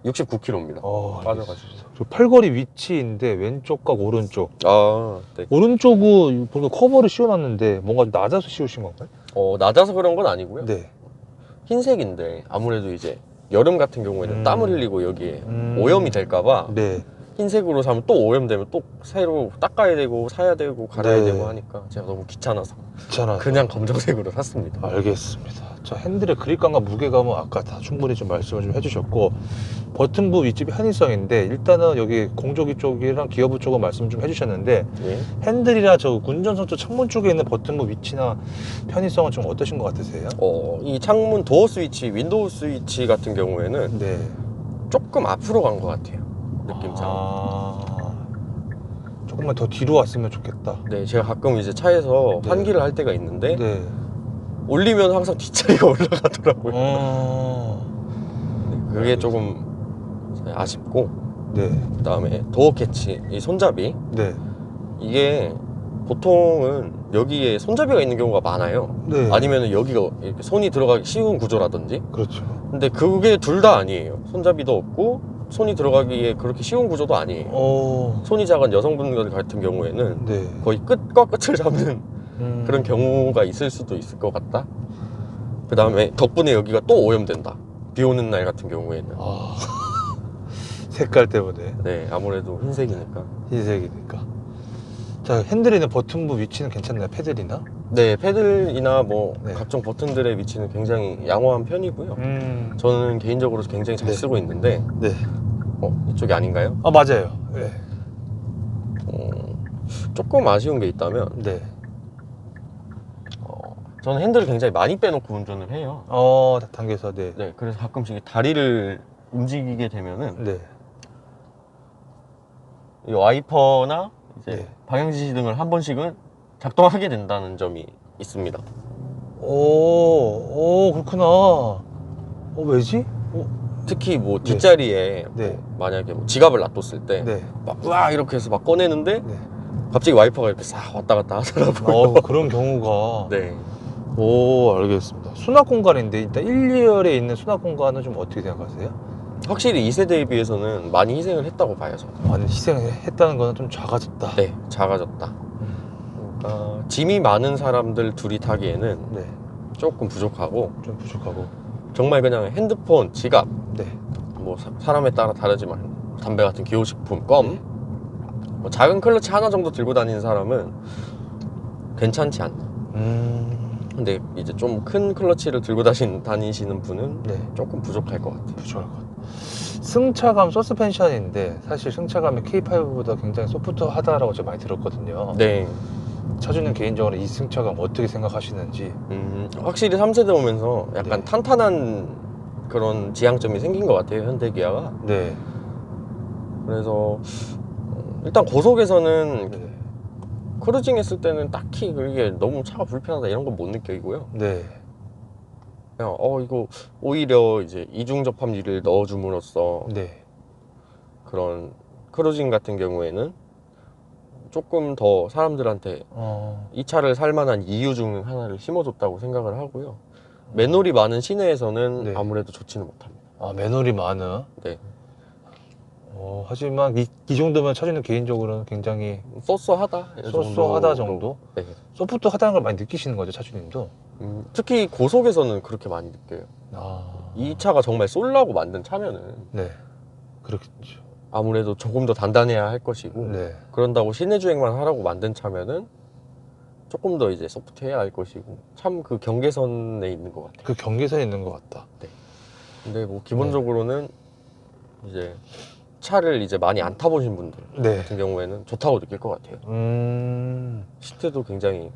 69kg입니다. 빠져가지고. 저 팔걸이 위치인데 왼쪽과 오른쪽. 네. 오른쪽은 보니까 커버를 씌워놨는데 뭔가 좀 낮아서 씌우신 건가요? 낮아서 그런 건 아니고요. 네. 흰색인데 아무래도 이제 여름 같은 경우에는 땀을 흘리고 여기에 오염이 될까봐 네. 흰색으로 사면 또 오염되면 또 새로 닦아야 되고 사야 되고 갈아야 네. 되고 하니까 제가 너무 귀찮아서 귀찮아서. 그냥 검정색으로 샀습니다. 알겠습니다. 자, 핸들의 그립감과 무게감은 아까 다 충분히 좀 말씀을 좀 해주셨고, 버튼부 윗집이 편의성인데 일단은 여기 공조기 쪽이랑 기어부 쪽은 말씀 좀 해주셨는데, 예. 핸들이나 저 운전석 쪽 창문 쪽에 있는 버튼부 위치나 편의성은 좀 어떠신 것 같으세요? 이 창문 도어 스위치, 윈도우 스위치 같은 경우에는 네. 조금 앞으로 간 것 같아요. 느낌상. 조금만 더 뒤로 왔으면 좋겠다. 네, 제가 가끔 이제 차에서 네. 환기를 할 때가 있는데 네. 올리면 항상 뒷자리가 올라가더라고요. 그게 알겠습니다. 조금 아쉽고, 네. 그 다음에 도어 캐치, 이 손잡이, 네. 이게 보통은 여기에 손잡이가 있는 경우가 많아요. 네. 아니면 여기가 이렇게 손이 들어가기 쉬운 구조라든지. 그렇죠. 근데 그게 둘 다 아니에요. 손잡이도 없고 손이 들어가기에 그렇게 쉬운 구조도 아니에요. 손이 작은 여성분들 같은 경우에는 네. 거의 끝과 끝을 잡는 그런 경우가 있을 수도 있을 것 같다. 그 다음에 덕분에 여기가 또 오염된다. 비 오는 날 같은 경우에는. 색깔 때문에. 네, 아무래도 흰색이니까. 흰색이니까. 자, 핸들이나 버튼부 위치는 괜찮나요? 패들이나? 네, 패들이나 뭐 네. 각종 버튼들의 위치는 굉장히 양호한 편이고요. 저는 개인적으로 굉장히 잘 네. 쓰고 있는데, 네. 이쪽이 아닌가요? 맞아요. 네. 조금 아쉬운 게 있다면, 네. 저는 핸들을 굉장히 많이 빼놓고 운전을 해요. 당겨서, 네. 네, 그래서 가끔씩 다리를 움직이게 되면은 네. 이 와이퍼나 이제 네. 방향지시 등을 한 번씩은 작동하게 된다는 점이 있습니다. 그렇구나. 왜지? 특히 뭐 뒷자리에 네. 뭐 만약에 뭐 지갑을 놔뒀을 때 네. 막 우와 이렇게 해서 막 꺼내는데 네. 갑자기 와이퍼가 이렇게 싹 왔다 갔다 하더라고요. 그런 경우가. 네. 알겠습니다. 수납 공간인데 일단 1, 2열에 있는 수납 공간은 좀 어떻게 생각하세요? 확실히 2세대에 비해서는 많이 희생을 했다고 봐요, 저는. 많이 희생했다는 거는 좀 작아졌다. 네, 작아졌다. 그러니까 짐이 많은 사람들 둘이 타기에는 네. 조금 부족하고, 좀 부족하고. 정말 그냥 핸드폰, 지갑, 네. 뭐 사람에 따라 다르지만 담배 같은 기호식품, 껌, 뭐 작은 클러치 하나 정도 들고 다니는 사람은 괜찮지 않나. 근데 이제 좀 큰 클러치를 들고 다니시는 분은 네. 조금 부족할 것 같아요. 부족할 것 같아요. 승차감 서스펜션인데 사실 승차감이 K5보다 굉장히 소프트하다라고 제가 많이 들었거든요. 네. 차주는 개인적으로 이 승차감 어떻게 생각하시는지. 확실히 3세대 오면서 약간 네. 탄탄한 그런 지향점이 생긴 것 같아요, 현대기아가. 네. 그래서 일단 고속에서는 네. 크루징 했을 때는 딱히 그게 너무 차가 불편하다 이런 건 못 느끼고요. 네. 그냥 이거 오히려 이제 이중 접합리를 넣어줌으로써 네. 그런 크루징 같은 경우에는 조금 더 사람들한테 어. 이 차를 살 만한 이유 중 하나를 심어줬다고 생각을 하고요. 맨홀이 많은 시내에서는 네. 아무래도 좋지는 못합니다. 아, 맨홀이 많아. 네. 하지만 이 정도면 차주는 개인적으로는 굉장히 쏘쏘하다. 쏘쏘하다 정도? 네. 소프트하다는 걸 많이 느끼시는 거죠, 차주님도? 특히 고속에서는 그렇게 많이 느껴요. 아, 이 차가 정말 쏠라고 만든 차면은 네, 그렇겠죠. 아무래도 조금 더 단단해야 할 것이고 네, 그런다고 시내 주행만 하라고 만든 차면은 조금 더 이제 소프트해야 할 것이고 참 그 경계선에 있는 것 같아요. 그 경계선에 있는 것 같다. 근데 뭐 기본적으로는 이제 차를 이제 많이 안 타보신 분들 네. 같은 경우에는 좋다고 느낄 것 같아요. 시트도 굉장히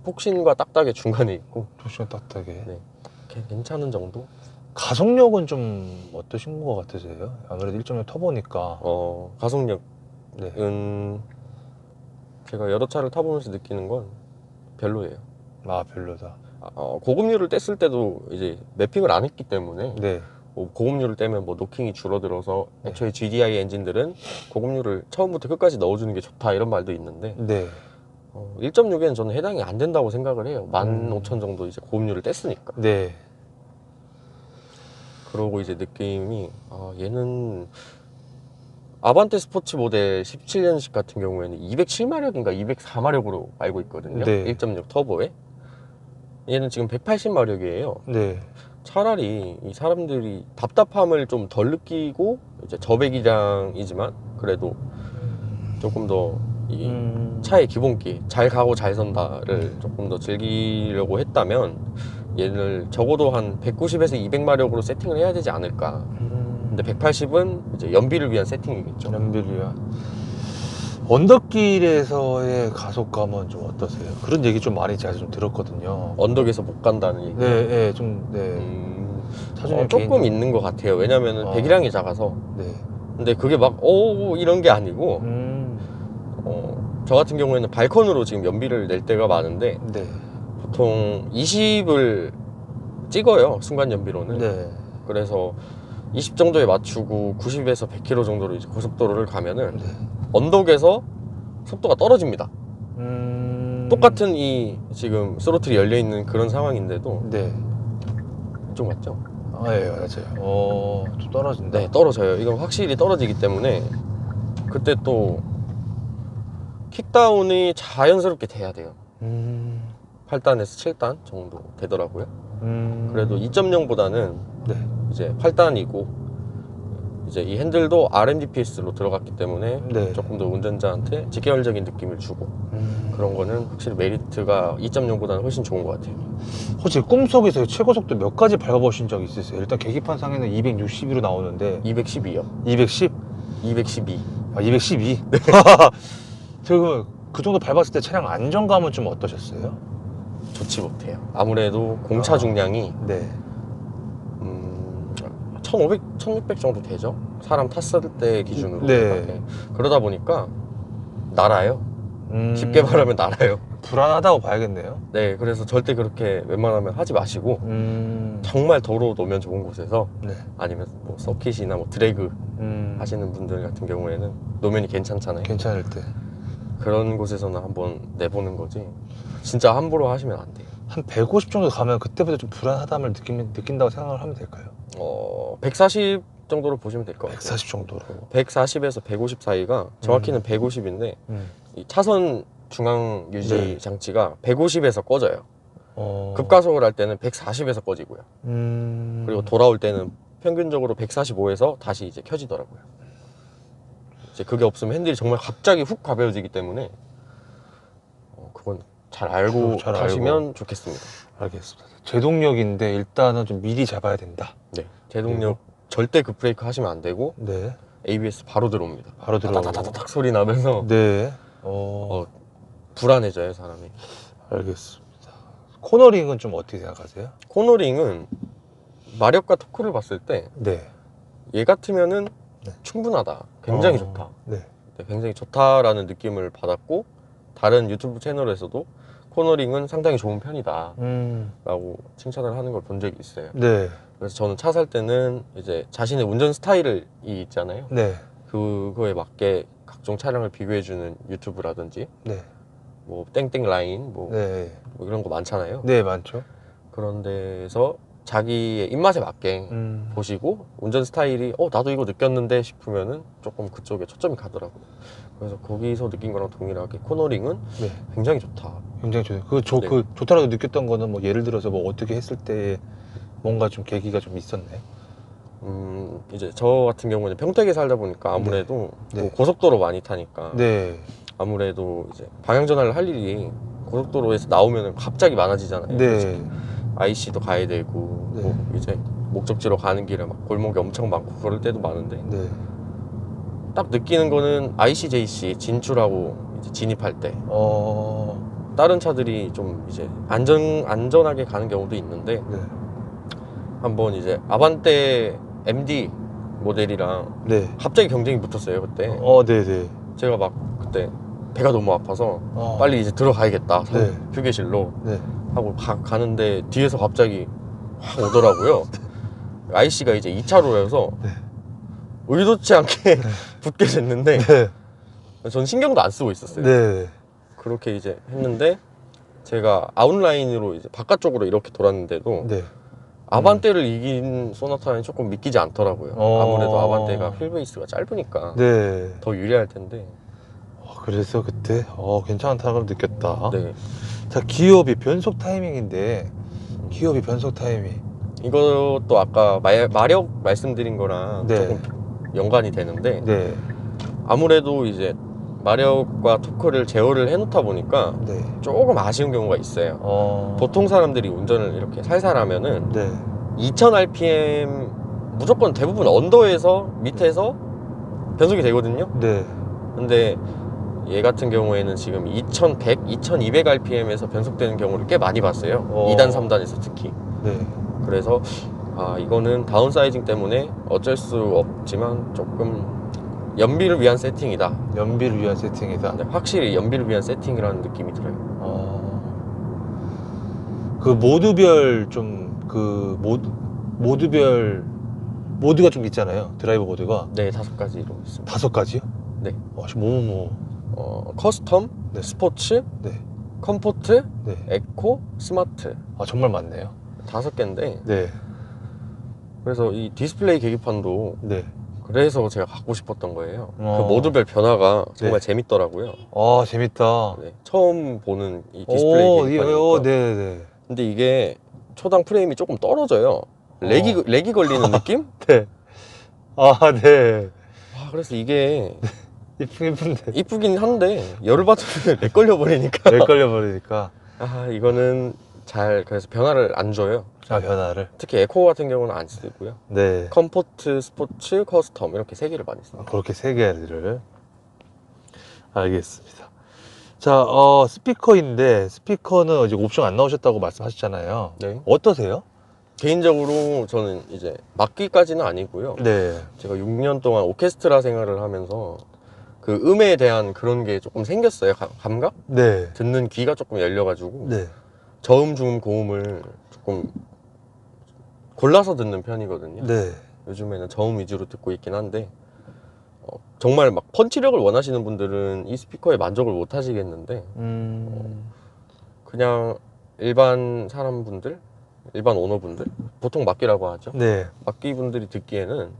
폭신과 딱딱의 중간에 있고 조금 딱딱해. 네. 괜찮은 정도? 가속력은 좀 어떠신 것 같으세요? 아무래도 1.6 터보니까. 가속력은 네. 제가 여러 차를 타보면서 느끼는 건 별로예요. 아, 별로다. 고급류를 뗐을 때도 이제 매핑을 안 했기 때문에 네. 뭐 고급류를 떼면 뭐 노킹이 줄어들어서 네. 애초에 GDI 엔진들은 고급류를 처음부터 끝까지 넣어주는 게 좋다 이런 말도 있는데 네. 1.6에는 저는 해당이 안 된다고 생각을 해요. 15,000 정도 이제 고급류를 뗐으니까. 네. 그러고 이제 느낌이 얘는 아반떼 스포츠 모델 17년식 같은 경우에는 207마력인가 204마력으로 알고 있거든요. 네. 1.6 터보에. 얘는 지금 180마력이에요. 네. 차라리 이 사람들이 답답함을 좀 덜 느끼고 이제 저배기량이지만 그래도 조금 더 이 차의 기본기 잘 가고 잘 선다를 조금 더 즐기려고 했다면 얘를 적어도 한 190에서 200마력으로 세팅을 해야 되지 않을까. 근데 180은 이제 연비를 위한 세팅이겠죠. 연비류야. 언덕길에서의 가속감은 좀 어떠세요? 그런 얘기 좀 많이 제가 좀 들었거든요. 언덕에서 못 간다는 얘기. 네, 네, 좀, 네. 차주님 조금 개인적으로. 있는 것 같아요. 왜냐면은 배기량이 작아서. 네. 근데 그게 막 이런 게 아니고 저 같은 경우에는 발컨으로 지금 연비를 낼 때가 많은데 네. 보통 20을 찍어요. 순간 연비로는. 네. 그래서 20 정도에 맞추고 90에서 100km 정도로 이제 고속도로를 가면은 네. 언덕에서 속도가 떨어집니다. 똑같은 이 지금 스로틀이 열려 있는 그런 상황인데도 네. 이쪽 맞죠? 예, 맞아요. 좀 떨어진다. 네, 떨어져요. 이건 확실히 떨어지기 때문에 그때 또 킥다운이 자연스럽게 돼야 돼요. 8단에서 7단 정도 되더라고요. 그래도 2.0보다는 네. 이제 8단이고 이제 이 핸들도 RMDPS로 들어갔기 때문에 네. 조금 더 운전자한테 직계열적인 느낌을 주고 그런 거는 확실히 메리트가 2.0보다는 훨씬 좋은 것 같아요. 혹시 꿈속에서 최고 속도 몇 가지 밟아보신 적 있으세요? 일단 계기판상에는 260으로 나오는데 212요. 210? 212. 아, 212? 네. 그 정도 밟았을 때 차량 안정감은 좀 어떠셨어요? 좋지 못해요. 아무래도 공차 중량이 네. 1500, 1600 정도 되죠? 사람 탔을 때 기준으로. 네. 그러다 보니까 날아요. 쉽게 말하면 날아요. 불안하다고 봐야겠네요. 네, 그래서 절대 그렇게 웬만하면 하지 마시고 정말 도로 노면 좋은 곳에서 네. 아니면 뭐 서킷이나 뭐 드래그 하시는 분들 같은 경우에는 노면이 괜찮잖아요. 괜찮을 때. 그런 곳에서는 한번 내보는 거지 진짜 함부로 하시면 안 돼요. 한 150 정도 가면 그때부터 좀 불안하담을 느낀다고 생각을 하면 될까요? 140 정도로 보시면 될 것 같아요. 140 정도로. 140에서 150 사이가 정확히는 150인데 이 차선 중앙 유지 네. 장치가 150에서 꺼져요. 급가속을 할 때는 140에서 꺼지고요. 그리고 돌아올 때는 평균적으로 145에서 다시 이제 켜지더라고요. 이제 그게 없으면 핸들이 정말 갑자기 훅 가벼워지기 때문에 그건 잘 알고 잘 타시면 알고. 좋겠습니다. 알겠습니다. 제동력인데 일단은 좀 미리 잡아야 된다. 네, 제동력 절대 급브레이크 하시면 안 되고 네. ABS 바로 들어옵니다. 바로 들어오고. 다다다닥 소리 나면서 네. 불안해져요 사람이. 알겠습니다. 코너링은 좀 어떻게 생각하세요? 코너링은 마력과 토크를 봤을 때 얘 네. 같으면은 네. 충분하다. 굉장히 좋다. 네. 네, 굉장히 좋다라는 느낌을 받았고 다른 유튜브 채널에서도 코너링은 상당히 좋은 편이다 라고 칭찬을 하는 걸 본 적이 있어요. 네. 그래서 저는 차 살 때는 이제 자신의 운전 스타일이 있잖아요. 네. 그거에 맞게 각종 차량을 비교해주는 유튜브라든지 네. 뭐 땡땡 라인 뭐, 네. 뭐 이런 거 많잖아요. 네, 많죠. 그런 데서 자기의 입맛에 맞게 보시고 운전 스타일이 나도 이거 느꼈는데 싶으면은 조금 그쪽에 초점이 가더라고요. 그래서 거기서 느낀 거랑 동일하게 코너링은 네. 굉장히 좋다. 굉장히 좋아요. 네. 그 좋다라고 느꼈던 거는 뭐 예를 들어서 뭐 어떻게 했을 때 뭔가 좀 계기가 좀 있었나요? 이제 저 같은 경우는 평택에 살다 보니까 아무래도 네. 뭐 고속도로 많이 타니까 네. 아무래도 이제 방향 전환을 할 일이 고속도로에서 나오면 갑자기 많아지잖아요. 네. IC도 가야 되고 네. 뭐 이제 목적지로 가는 길에 막 골목이 엄청 많고 그럴 때도 많은데 네. 딱 느끼는 거는 ICJC 진출하고 이제 진입할 때 다른 차들이 좀 이제 안전하게 가는 경우도 있는데 네. 한번 이제 아반떼 MD 모델이랑 네. 갑자기 경쟁이 붙었어요 그때. 네네. 제가 막 그때 배가 너무 아파서 어. 빨리 이제 들어가야겠다 네. 휴게실로 네. 하고 가는데 뒤에서 갑자기 확 오더라고요. IC가 이제 2차로여서 네. 의도치 않게 붙게 됐는데 네. 전 신경도 안 쓰고 있었어요. 네. 그렇게 이제 했는데 제가 아웃라인으로 이제 바깥쪽으로 이렇게 돌았는데도 네. 아반떼를 이긴 소나타는 조금 믿기지 않더라고요. 아무래도 아반떼가 휠베이스가 짧으니까 네. 더 유리할 텐데. 그래서 그때 괜찮다고 느꼈다. 네. 자, 기어비 변속 타이밍인데 기어비 변속 타이밍. 이것도 아까 마력 말씀드린 거랑 네. 조금 연관이 되는데 네. 아무래도 이제 마력과 토크를 제어를 해놓다 보니까 네. 조금 아쉬운 경우가 있어요. 보통 사람들이 운전을 이렇게 살살 하면은 네. 2000rpm 무조건 대부분 언더에서 밑에서 변속이 되거든요. 네. 근데 얘 같은 경우에는 지금 2100, 2200rpm에서 변속되는 경우를 꽤 많이 봤어요. 2단, 3단에서 특히. 네. 그래서 이거는 다운사이징 때문에 어쩔 수 없지만 조금 연비를 위한 세팅이다. 연비를 위한 세팅이다. 네, 확실히 연비를 위한 세팅이라는 느낌이 들어요. 그 모드별 모드가 좀 있잖아요. 드라이버 모드가 네, 5가지로 있습니다. 5가지요? 네. 커스텀, 네. 스포츠, 네. 컴포트, 네. 에코, 스마트. 정말 많네요. 5개인데 네. 그래서 이 디스플레이 계기판도 네. 그래서 제가 갖고 싶었던 거예요. 그 어. 모드별 변화가 정말 네. 재밌더라고요. 재밌다. 네, 처음 보는 이 디스플레이 계기판이니까. 네. 근데 이게 초당 프레임이 조금 떨어져요. 렉이 걸리는 느낌? 네. 네. 그래서 이게 이쁜데. 이쁘긴 한데 열을 받으면 렉 걸려버리니까. 렉 걸려버리니까. 이거는 그래서 변화를 안 줘요. 변화를. 특히 에코 같은 경우는 안 쓰고요. 네. 컴포트, 스포츠, 커스텀 이렇게 3개를 많이 씁니다. 그렇게 3개를. 알겠습니다. 자, 스피커는 이제 옵션 안 나오셨다고 말씀하셨잖아요. 네. 어떠세요? 개인적으로 저는 이제 막기까지는 아니고요. 네. 제가 6년 동안 오케스트라 생활을 하면서 그 음에 대한 그런 게 조금 생겼어요. 감각? 네. 듣는 귀가 조금 열려가지고 네. 저음, 중음, 고음을 조금 골라서 듣는 편이거든요. 네. 요즘에는 저음 위주로 듣고 있긴 한데 정말 막 펀치력을 원하시는 분들은 이 스피커에 만족을 못 하시겠는데 그냥 일반 사람분들, 일반 오너분들, 보통 막기라고 하죠. 네. 막기분들이 듣기에는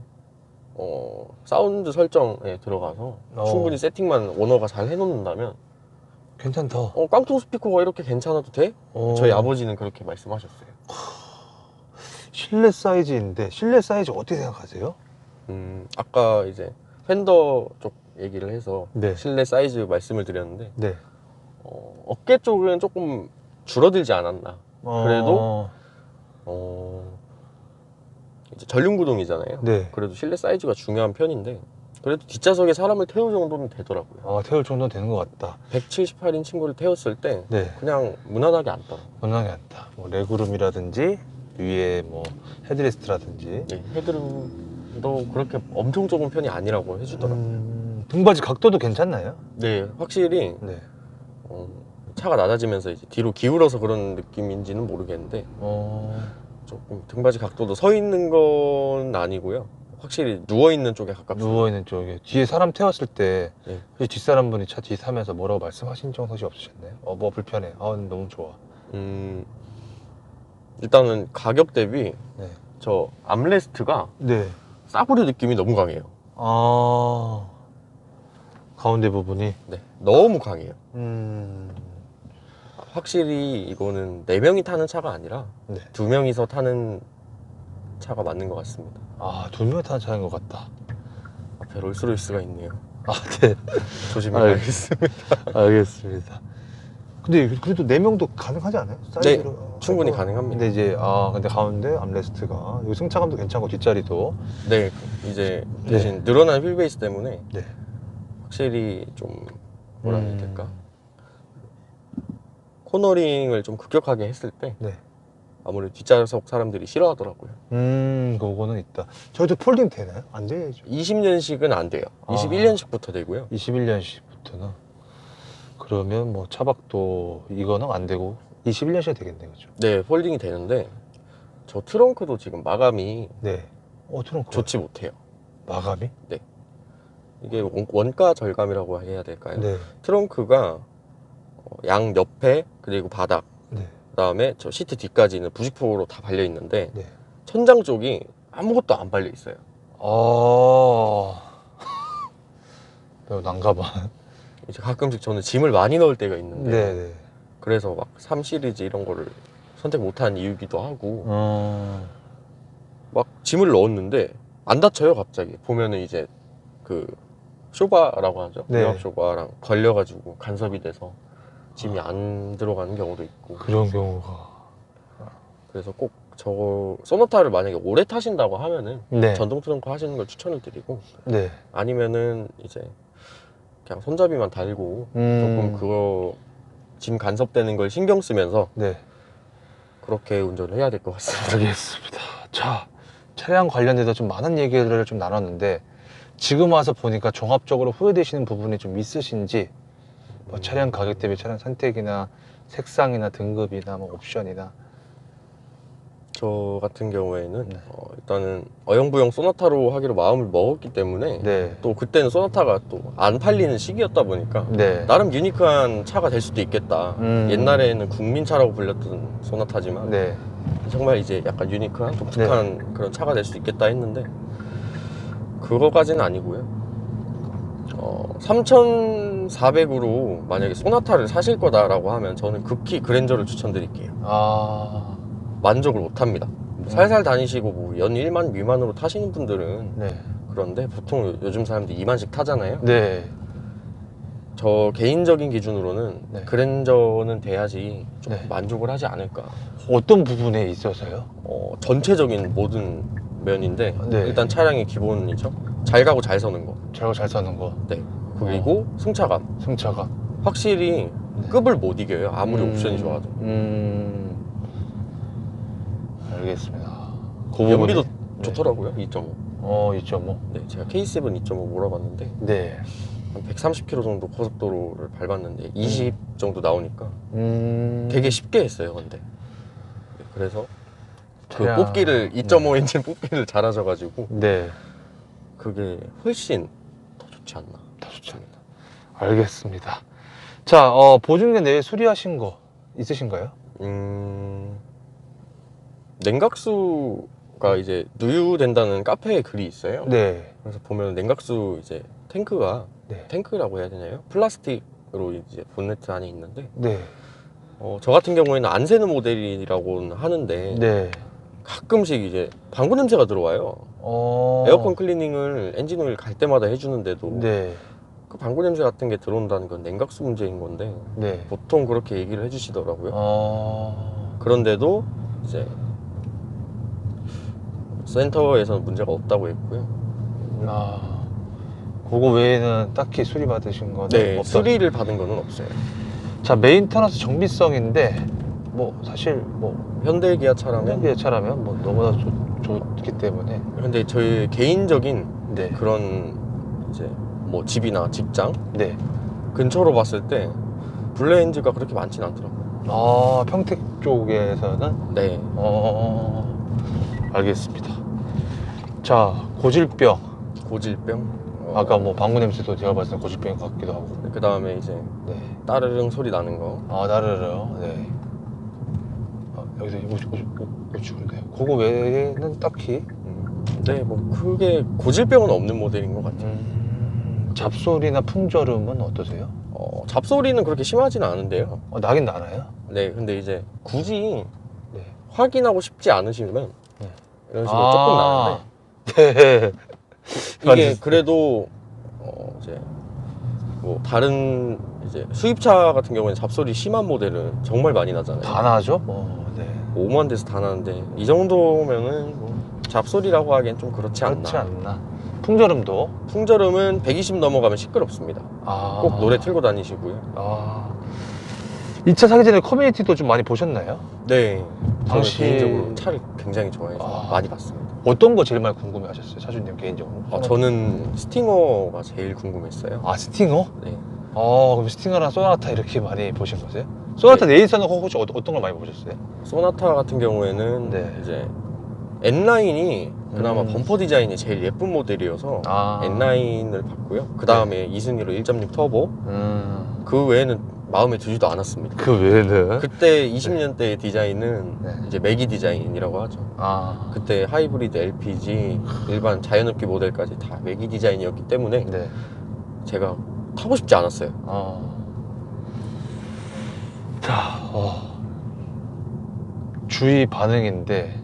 사운드 설정에 들어가서 충분히 세팅만 오너가 잘 해놓는다면 괜찮다. 깡통 스피커가 이렇게 괜찮아도 돼? 저희 아버지는 그렇게 말씀하셨어요. 실내 사이즈인데 실내 사이즈 어떻게 생각하세요? 아까 이제 팬더 쪽 얘기를 해서 네. 실내 사이즈 말씀을 드렸는데 네. 어깨 쪽은 조금 줄어들지 않았나. 그래도 이제 전륜구동이잖아요. 네. 그래도 실내 사이즈가 중요한 편인데 그래도 뒷좌석에 사람을 태울 정도는 되더라고요. 태울 정도는 되는 것 같다. 178인 친구를 태웠을 때 네. 그냥 무난하게 앉더라고요. 무난하게 앉다. 뭐 레그룸이라든지 위에 뭐 헤드레스트라든지. 네, 헤드룸도 그렇게 엄청 좁은 편이 아니라고 해주더라고요. 등받이 각도도 괜찮나요? 네, 확실히 네. 차가 낮아지면서 이제 뒤로 기울어서 그런 느낌인지는 모르겠는데 조금 등받이 각도도 서 있는 건 아니고요. 확실히 누워있는 쪽에 가깝습니다. 누워있는 쪽에 뒤에 사람 태웠을 때 네. 혹시 뒷사람분이 차 뒤에 타면서 뭐라고 말씀하신 적이 없으셨나요? 뭐 불편해. 너무 좋아. 일단은 가격 대비 네. 저 암레스트가 네. 싸구려 느낌이 너무 강해요. 가운데 부분이. 네, 너무 강해요. 음. 확실히 이거는 4명이 타는 차가 아니라 네. 2명이서 타는 차가 맞는 것 같습니다. 두 명 타는 차인 것 같다. 앞에 롤스로이스가 있네요. 네. 조심히 가겠습니다. 알겠습니다. 근데 그래도 4명도 가능하지 않아요? 사이즈로 충분히 해서. 가능합니다. 근데 이제 근데 가운데 암레스트가 여기 승차감도 괜찮고 뒷자리도. 네, 이제 대신 늘어난 휠베이스 때문에 네. 확실히 좀 뭐라 해야 될까? 코너링을 좀 급격하게 했을 때 네. 아무래도 뒷좌석 사람들이 싫어하더라고요. 그거는 있다. 저희도 폴딩 되나요? 안 되죠. 20년식은 안 돼요. 21년식부터 되고요. 21년식부터는. 그러면 뭐 차박도 이거는 안 되고 21년식이 되겠네요, 그죠? 네, 폴딩이 되는데 저 트렁크도 지금 마감이 네. 트렁크 좋지 못해요. 마감이? 이게 원가 절감이라고 해야 될까요? 네. 트렁크가 양 옆에 그리고 바닥 네. 그다음에 저 시트 뒤까지는 부직포로 다 발려 있는데 네. 천장 쪽이 아무것도 안 발려 있어요. 매우 난감한. 이제 가끔씩 저는 짐을 많이 넣을 때가 있는데 네. 그래서 막 3 시리즈 이런 거를 선택 못한 이유기도 하고 막 짐을 넣었는데 안 닫혀요. 갑자기 보면은 이제 그 쇼바라고 하죠. 네. 유압 쇼바랑 걸려가지고 간섭이 돼서 짐이 안 들어가는 경우도 있고. 그런 경우가. 그래서 꼭 저거 소나타를 만약에 오래 타신다고 하면은 네. 전동 트렁크 하시는 걸 추천을 드리고, 네. 아니면은 이제 그냥 손잡이만 달고 조금 그거 짐 간섭되는 걸 신경 쓰면서 네. 그렇게 운전을 해야 될 것 같습니다. 알겠습니다. 자, 차량 관련해서 좀 많은 얘기를 좀 나눴는데 지금 와서 보니까 종합적으로 후회되시는 부분이 좀 있으신지, 뭐 차량 가격 대비 차량 선택이나 색상이나 등급이나 뭐 옵션이나. 저 같은 경우에는 네. 일단은 어영부영 소나타로 하기로 마음을 먹었기 때문에 네. 또 그때는 소나타가 또 안 팔리는 시기였다 보니까 네. 나름 유니크한 차가 될 수도 있겠다. 음. 옛날에는 국민차라고 불렸던 소나타지만 네. 정말 이제 약간 유니크한 독특한 그런 차가 될 수 있겠다 했는데 그거까지는 아니고요. 3,400으로 만약에 소나타를 사실 거다라고 하면 저는 극히 그랜저를 추천드릴게요. 만족을 못합니다. 살살 다니시고 뭐 연 1만 미만으로 타시는 분들은 네. 그런데 보통 요즘 사람들이 2만씩 타잖아요. 네. 저 개인적인 기준으로는 네. 그랜저는 돼야지 좀 네. 만족을 하지 않을까. 어떤 부분에 있어서요? 전체적인 모든 면인데 네. 일단 차량의 기본이죠. 잘 가고 잘 서는 거. 잘 사는 거. 네. 그리고 승차감. 승차가. 확실히 네. 급을 못 이겨요. 아무리 옵션이 좋아도. 알겠습니다. 그 연비도 부분이? 좋더라고요. 2.5. 2.5. 네, 제가 K7 2.5 몰아봤는데 네. 한 130km 정도 고속도로를 밟았는데 20 정도 나오니까 되게 쉽게 했어요. 근데 네, 그래서 그 차량- 뽑기를 2.5 엔진 뽑기를 잘하셔가지고 네. 그게 훨씬 더 좋지 않나. 다 좋습니다. 알겠습니다. 자, 보증금 내에 수리하신 거 있으신가요? 냉각수가 이제 누유된다는 카페에 글이 있어요. 네. 그래서 보면 냉각수 이제 탱크가 네. 탱크라고 해야 되나요? 플라스틱으로 이제 본네트 안에 있는데 네. 저 같은 경우에는 안 새는 모델이라고는 하는데 네. 가끔씩 이제 방구 냄새가 들어와요. 에어컨 클리닝을 엔진 오일 갈 때마다 해주는데도 네. 그 방구 냄새 같은 게 들어온다는 건 냉각수 문제인 건데 네. 보통 그렇게 얘기를 해주시더라고요. 그런데도 이제 센터에서는 문제가 없다고 했고요. 그거 외에는 딱히 수리 받으신 거는 네, 없다. 수리를 받은 거는 없어요. 자, 메인터넌스 정비성인데 뭐 사실 뭐 현대 기아차라면 현대 차라면 뭐 너무나 좋기 때문에. 근데 저희 개인적인 네. 그런 이제 뭐 집이나 직장 네. 근처로 봤을 때 블레인즈가 그렇게 많지는 않더라고요. 평택 쪽에서는 네. 알겠습니다. 자, 고질병. 고질병. 아까 뭐 방구 냄새도 제가 봤을 때 고질병 같기도 하고. 그 다음에 이제 네. 따르릉 소리 나는 거. 아, 나르르. 네. 여기서 우측인데 그거 외에는 딱히 네, 뭐 크게 고질병은 없는 모델인 것 같아요. 잡소리나 풍절음은 어떠세요? 잡소리는 그렇게 심하지는 않은데요. 나긴 나나요? 네, 근데 이제 굳이 네. 확인하고 싶지 않으시면 네. 이런 식으로 조금 나는데 네. 이게 맞았어요. 그래도 이제 뭐 다른 이제 수입차 같은 경우에는 잡소리 심한 모델은 정말 많이 나잖아요. 다 나죠? 네. 5만 대에서 다 나는데 이 정도면은 뭐 잡소리라고 하기엔 좀 그렇지 않나. 그렇지 않나. 풍절음도 풍절음은 120 넘어가면 시끄럽습니다. 꼭 노래 틀고 다니시고요. 2차 사기 전에 커뮤니티도 좀 많이 보셨나요? 네, 저는 당시- 개인적으로 차를 굉장히 좋아해서 아. 많이 봤습니다. 어떤 거 제일 많이 궁금해 하셨어요? 차주님 개인적으로? 저는 스팅어가 제일 궁금했어요. 스팅어? 네. 그럼 스팅어랑 소나타 이렇게 많이 보신 거세요? 소나타 내에서는 혹시 어떤 걸 많이 보셨어요? 소나타 같은 경우에는 네. 이제 N라인이 그나마 음. 범퍼 디자인이 제일 예쁜 모델이어서 아. N라인을 봤고요. 그 다음에 2순위로 1.6 터보. 그 외에는 마음에 들지도 않았습니다. 그 외에는? 그때 20년대의 디자인은 네. 이제 매기 디자인이라고 하죠. 그때 하이브리드, LPG, 일반 자연흡기 모델까지 다 매기 디자인이었기 때문에 네. 제가 타고 싶지 않았어요. 자, 주위 반응인데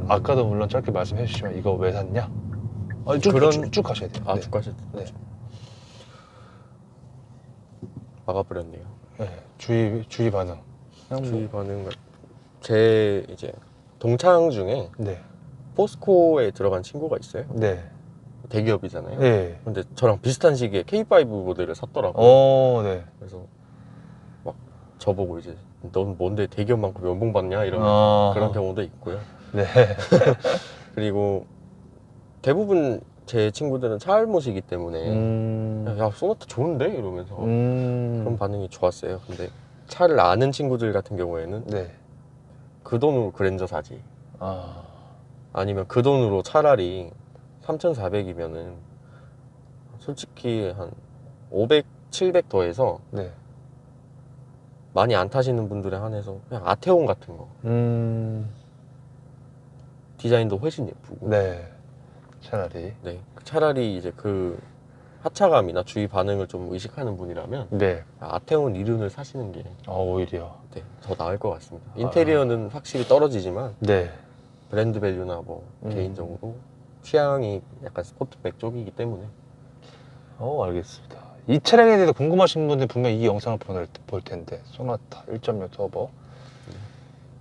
아까도 물론 짧게 말씀해 주시면 이거 왜 샀냐? 쭉 가셔야 돼요. 네. 쭉 가셔도 네. 막아버렸네요. 네. 주위 반응. 그냥 주위 반응, 제 이제 동창 중에 네. 포스코에 들어간 친구가 있어요. 네. 대기업이잖아요. 네. 근데 저랑 비슷한 시기에 K5 모델을 샀더라고요. 네. 그래서 막 저보고 이제 넌 뭔데 대기업만큼 연봉 받냐 이런 그런 경우도 있고요. 네. 그리고 대부분 제 친구들은 차 알못이기 때문에 야 소나타 좋은데 이러면서 그런 반응이 좋았어요. 근데 차를 아는 친구들 같은 경우에는 네. 그 돈으로 그랜저 사지, 아니면 그 돈으로 차라리 3,400이면은 솔직히 한 500, 700 더해서 네. 많이 안 타시는 분들에 한해서 그냥 아테온 같은 거 디자인도 훨씬 예쁘고 네. 차라리. 네, 차라리 이제 그 하차감이나 주위 반응을 좀 의식하는 분이라면 네. 아테온 이륜을 사시는 게 오히려. 네, 더 나을 것 같습니다. 인테리어는 확실히 떨어지지만 네. 브랜드 밸류나 뭐 개인적으로 취향이 약간 스포트백 쪽이기 때문에. 알겠습니다. 이 차량에 대해서 궁금하신 분들 분명 이 영상을 볼 텐데 소나타 1.6 터보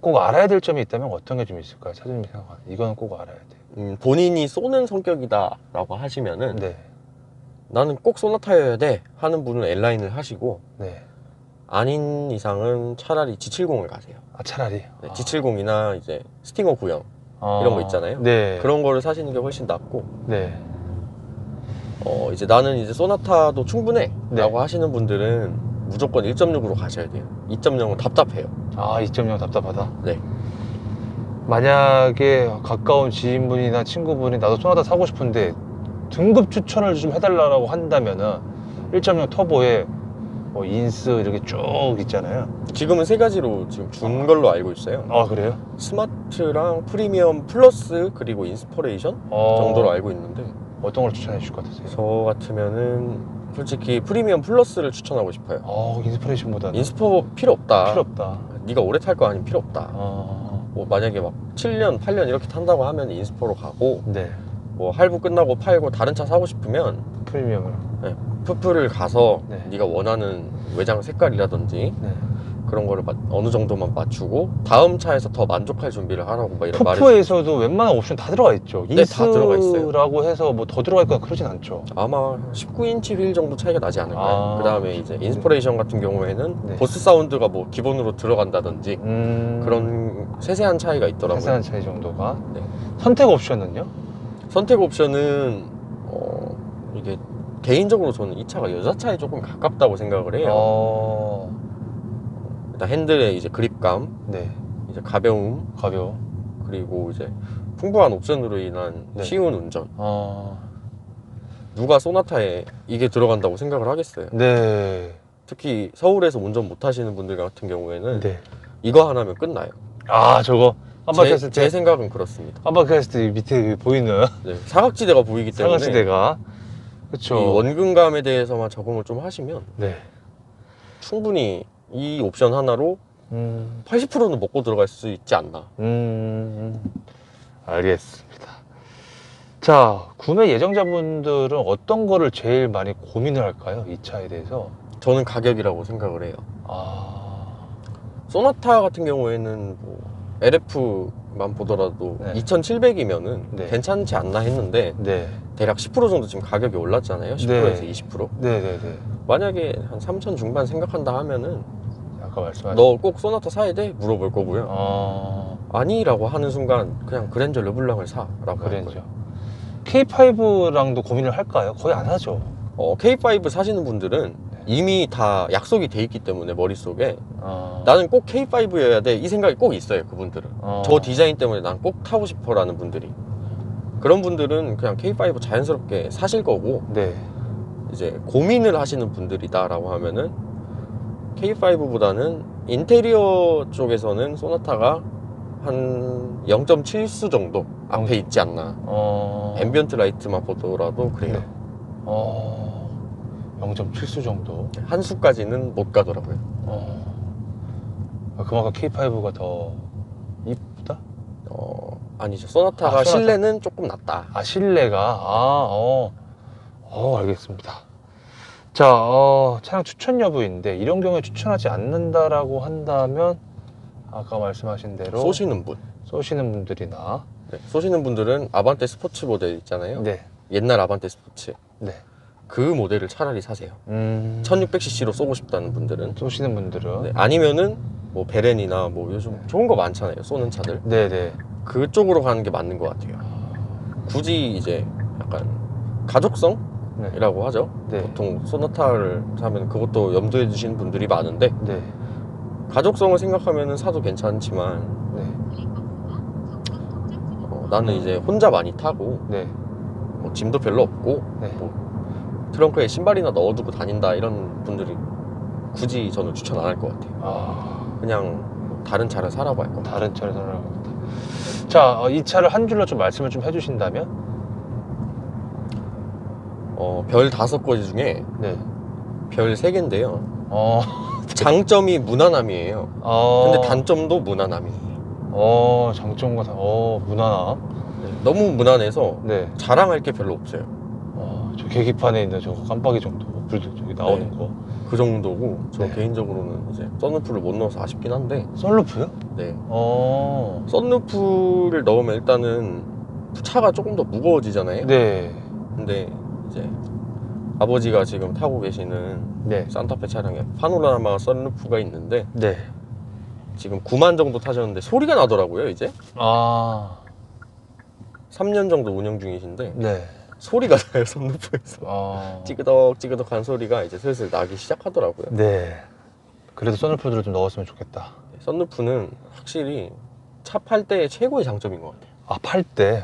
꼭 알아야 될 점이 있다면 어떤 게 좀 있을까요? 차주님이 생각하는 이거는 꼭 알아야 돼. 본인이 쏘는 성격이다 라고 하시면은 네. 나는 꼭 소나타여야 돼 하는 분은 N라인을 하시고, 네. 아닌 이상은 차라리 G70을 가세요. 차라리. 네, G70이나 이제 스팅어 구형 이런 거 있잖아요. 네. 그런 거를 사시는 게 훨씬 낫고, 네. 이제 나는 이제 소나타도 충분해 네. 라고 하시는 분들은 무조건 1.6으로 가셔야 돼요. 2.0은 답답해요. 2.0 답답하다. 네. 만약에 가까운 지인분이나 친구분이 나도 소나타 사고 싶은데 등급 추천을 좀 해달라고 한다면은 1.0 터보에 뭐 인스 이렇게 쭉 있잖아요. 지금은 세 가지로 지금 준 걸로 알고 있어요. 그래요? 스마트랑 프리미엄 플러스 그리고 인스퍼레이션 정도로 알고 있는데, 어떤 걸 추천해 주실 것 같으세요? 저 같으면 솔직히 프리미엄 플러스를 추천하고 싶어요. 인스피레이션보다는 인스퍼 필요 없다. 필요 없다. 네가 오래 탈 거 아니면 필요 없다. 뭐 만약에 막 7년, 8년 이렇게 탄다고 하면 인스퍼로 가고, 네. 뭐 할부 끝나고 팔고 다른 차 사고 싶으면 프리미엄을. 푸프를 가서 네. 네가 원하는 외장 색깔이라든지 네. 그런 거를 어느 정도만 맞추고 다음 차에서 더 만족할 준비를 하라고 막 이런 말을. 푸프에서도 웬만한 옵션 다 들어가 있죠. 네, 다 들어가 있어요. 인스라고 해서 뭐 더 들어가 있거나 그러진 않죠. 아마 19인치 휠 정도 차이가 나지 않을까요? 그 다음에 이제 네. 인스퍼레이션 같은 경우에는 네. 보스 사운드가 뭐 기본으로 들어간다든지 그런 세세한 차이가 있더라고요. 세세한 차이 정도가. 네. 선택 옵션은요? 선택 옵션은 이게 개인적으로 저는 이 차가 여자차에 조금 가깝다고 생각을 해요. 일단 핸들의 이제 그립감, 네. 이제 가벼움, 가벼워. 그리고 이제 풍부한 옵션으로 인한 네. 쉬운 운전. 어, 누가 소나타에 이게 들어간다고 생각을 하겠어요. 네. 특히 서울에서 운전 못 하시는 분들 같은 경우에는 네. 이거 하나면 끝나요. 아, 저거 깜빡했을 때. 제 생각은 그렇습니다. 깜빡했을 때 밑에 보이는 네, 사각지대가 보이기 때문에 상하시대가. 이 그쵸. 원근감에 대해서만 적응을 좀 하시면 네. 충분히 이 옵션 하나로 80%는 먹고 들어갈 수 있지 않나. 알겠습니다. 자, 구매 예정자분들은 어떤 거를 제일 많이 고민을 할까요? 이 차에 대해서. 저는 가격이라고 생각을 해요. 아, 소나타 같은 경우에는 뭐 LF만 보더라도 네. 2,700이면은 네. 괜찮지 않나 했는데 네. 대략 10% 정도 지금 가격이 올랐잖아요. 10%에서 20%. 네네네. 만약에 한 3,000 중반 생각한다 하면은 아까 말씀하신. 너 꼭 소나타 사야 돼? 물어볼 거고요. 어, 아니라고 하는 순간 그냥 그랜저 르블랑을 사라고 할 그랜저. 거예요. K5랑도 고민을 할까요? 거의 안 하죠. K5 사시는 분들은 네. 이미 다 약속이 돼 있기 때문에 머릿속에 어, 나는 꼭 K5여야 돼 이 생각이 꼭 있어요. 그분들은 어. 저 디자인 때문에 난 꼭 타고 싶어 라는 분들이, 그런 분들은 그냥 K5 자연스럽게 사실 거고, 네. 이제 고민을 하시는 분들이다 라고 하면은 K5보다는 인테리어 쪽에서는 소나타가 한 0.7수 정도 앞에 있지 않나. 앰비언트 라이트만 보더라도 그래요. 네. 0.7수 정도. 한 수까지는 못 가더라고요. 그만큼 K5가 더 이쁘다? 아니죠. 소나타가 아, 소나타. 실내는 조금 낫다. 아, 실내가. 알겠습니다. 자, 차량 추천 여부인데, 이런 경우에 추천하지 않는다라고 한다면, 아까 말씀하신 대로 쏘시는 분. 쏘시는 분들이나, 네, 쏘시는 분들은 아반떼 스포츠 모델 있잖아요. 네, 옛날 아반떼 스포츠. 네, 그 모델을 차라리 사세요. 1600cc로 쏘고 싶다는 분들은. 쏘시는 분들은, 네, 아니면은 뭐 베렌이나 뭐 요즘 좋은 거 많잖아요. 쏘는 차들. 네, 네, 그쪽으로 가는 게 맞는 것 같아요. 굳이 이제 약간 가족성이라고 하죠. 네, 보통 소나타를 사면 그것도 염두에 두시는 분들이 많은데, 네, 가족성을 생각하면 사도 괜찮지만 네, 나는 이제 혼자 많이 타고 네, 뭐 짐도 별로 없고 네. 뭐 트렁크에 신발이나 넣어두고 다닌다 이런 분들이 굳이 저는 추천 안 할 것 같아요. 그냥 다른 차를 사라고 할 겁니다. 다른 차를 선호합니다. 자, 이 차를 한 줄로 좀 말씀을 좀 해주신다면, 별 5가지 중에 네, 별 3개인데요. 어, 장점이 무난함이에요. 근데 단점도 무난함이에요. 장점과 무난함. 네, 너무 무난해서 네, 자랑할 게 별로 없어요. 저 계기판에 있는 저거 깜빡이 정도, 불도 저기 나오는 네. 거. 그 정도고 저 네. 개인적으로는 이제 썬루프를 못 넣어서 아쉽긴 한데, 썬루프요? 네. 어, 썬루프를 넣으면 일단은 차가 조금 더 무거워지잖아요. 네, 근데 이제 아버지가 지금 타고 계시는 네, 산타페 차량에 파노라마 썬루프가 있는데 네. 지금 9만 정도 타셨는데 소리가 나더라고요. 이제 아, 3년 정도 운영 중이신데 네. 소리가 나요. 썬루프에서 찌그덕찌그덕한 소리가 이제 슬슬 나기 시작하더라고요. 네. 그래도 썬루프들을 좀 넣었으면 좋겠다. 썬루프는 확실히 차 팔 때의 최고의 장점인 것 같아요. 아, 팔 때?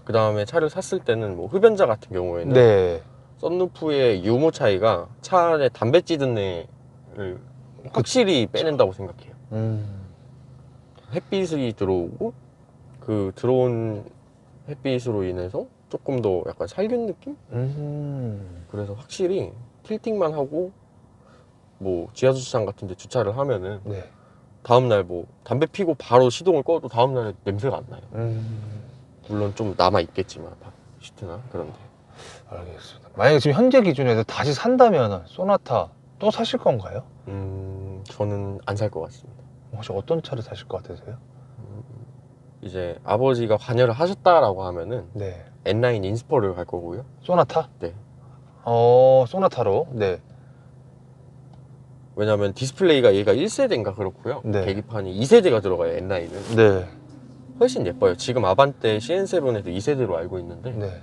그 다음에 차를 샀을 때는 뭐 흡연자 같은 경우에는 네. 썬루프의 유무 차이가 차 안에 담배 찌든 애를 확실히 빼낸다고 생각해요. 햇빛이 들어오고 그 들어온 햇빛으로 인해서 조금 더 약간 살균 느낌? 그래서 확실히 틸팅만 하고 뭐 지하주차장 같은 데 주차를 하면은 네. 다음날 뭐 담배 피고 바로 시동을 꺼도 다음날에 냄새가 안 나요. 물론 좀 남아 있겠지만 시트나 그런데. 알겠습니다. 만약에 지금 현재 기준에서 다시 산다면 소나타 또 사실 건가요? 저는 안 살 것 같습니다. 혹시 어떤 차를 사실 것 같으세요? 이제 아버지가 관여를 하셨다라고 하면은 네. N9 인스포를 갈 거고요. 소나타? 네. 소나타로? 네. 왜냐면 디스플레이가 얘가 1세대인가 그렇고요. 네. 계기판이 2세대가 들어가요. N9은 네. 훨씬 예뻐요. 지금 아반떼 CN7에도 2세대로 알고 있는데 네.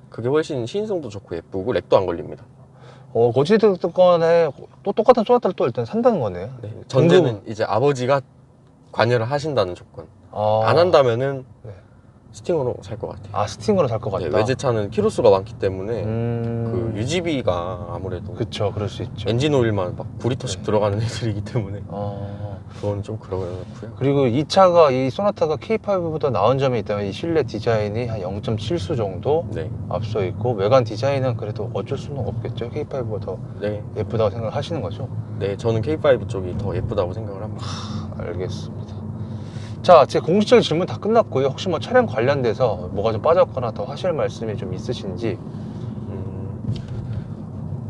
그게 훨씬 시인성도 좋고 예쁘고 렉도 안 걸립니다. 어찌됐든 간에 또 똑같은 소나타를 또 일단 산다는 거네요. 네. 전제는 이제 아버지가 관여를 하신다는 조건. 안 한다면은 네. 스팅어로 살 것 같아요. 아, 스팅어로 살 것 같다. 네, 외제차는 키로수가 많기 때문에 그 그 유지비가 아무래도 그쵸, 그럴 수 있죠. 엔진 오일만 막 9리터씩 네. 들어가는 애들이기 때문에 어. 그건 좀 그렇고요. 그리고 이 차가, 이 소나타가 K5보다 나은 점이 있다면 이 실내 디자인이 한 0.7수 정도 네, 앞서 있고, 외관 디자인은 그래도 어쩔 수는 없겠죠. K5보다 더 네, 예쁘다고 생각을 하시는 거죠? 네, 저는 K5 쪽이 더 예쁘다고 생각을 합니다. 알겠습니다. 자, 제 공식적인 질문 다 끝났고요. 혹시 뭐 차량 관련돼서 뭐가 좀 빠졌거나 더 하실 말씀이 좀 있으신지.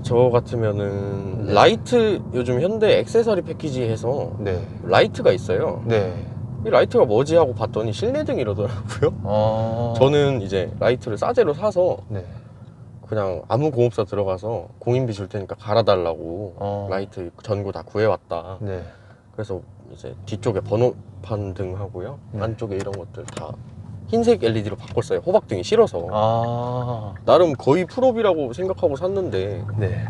저 같으면은 네. 라이트, 요즘 현대 액세서리 패키지 해서 네. 라이트가 있어요. 네. 이 라이트가 뭐지 하고 봤더니 실내등이라더라고요. 저는 이제 라이트를 싸제로 사서 네. 그냥 아무 공업사 들어가서 공인비 줄 테니까 갈아달라고 라이트 전구 다 구해왔다. 네. 그래서 이제 뒤쪽에 번호판 등 하고요. 네. 안쪽에 이런 것들 다 흰색 LED로 바꿨어요. 호박등이 싫어서. 아. 나름 거의 풀업이라고 생각하고 샀는데 네.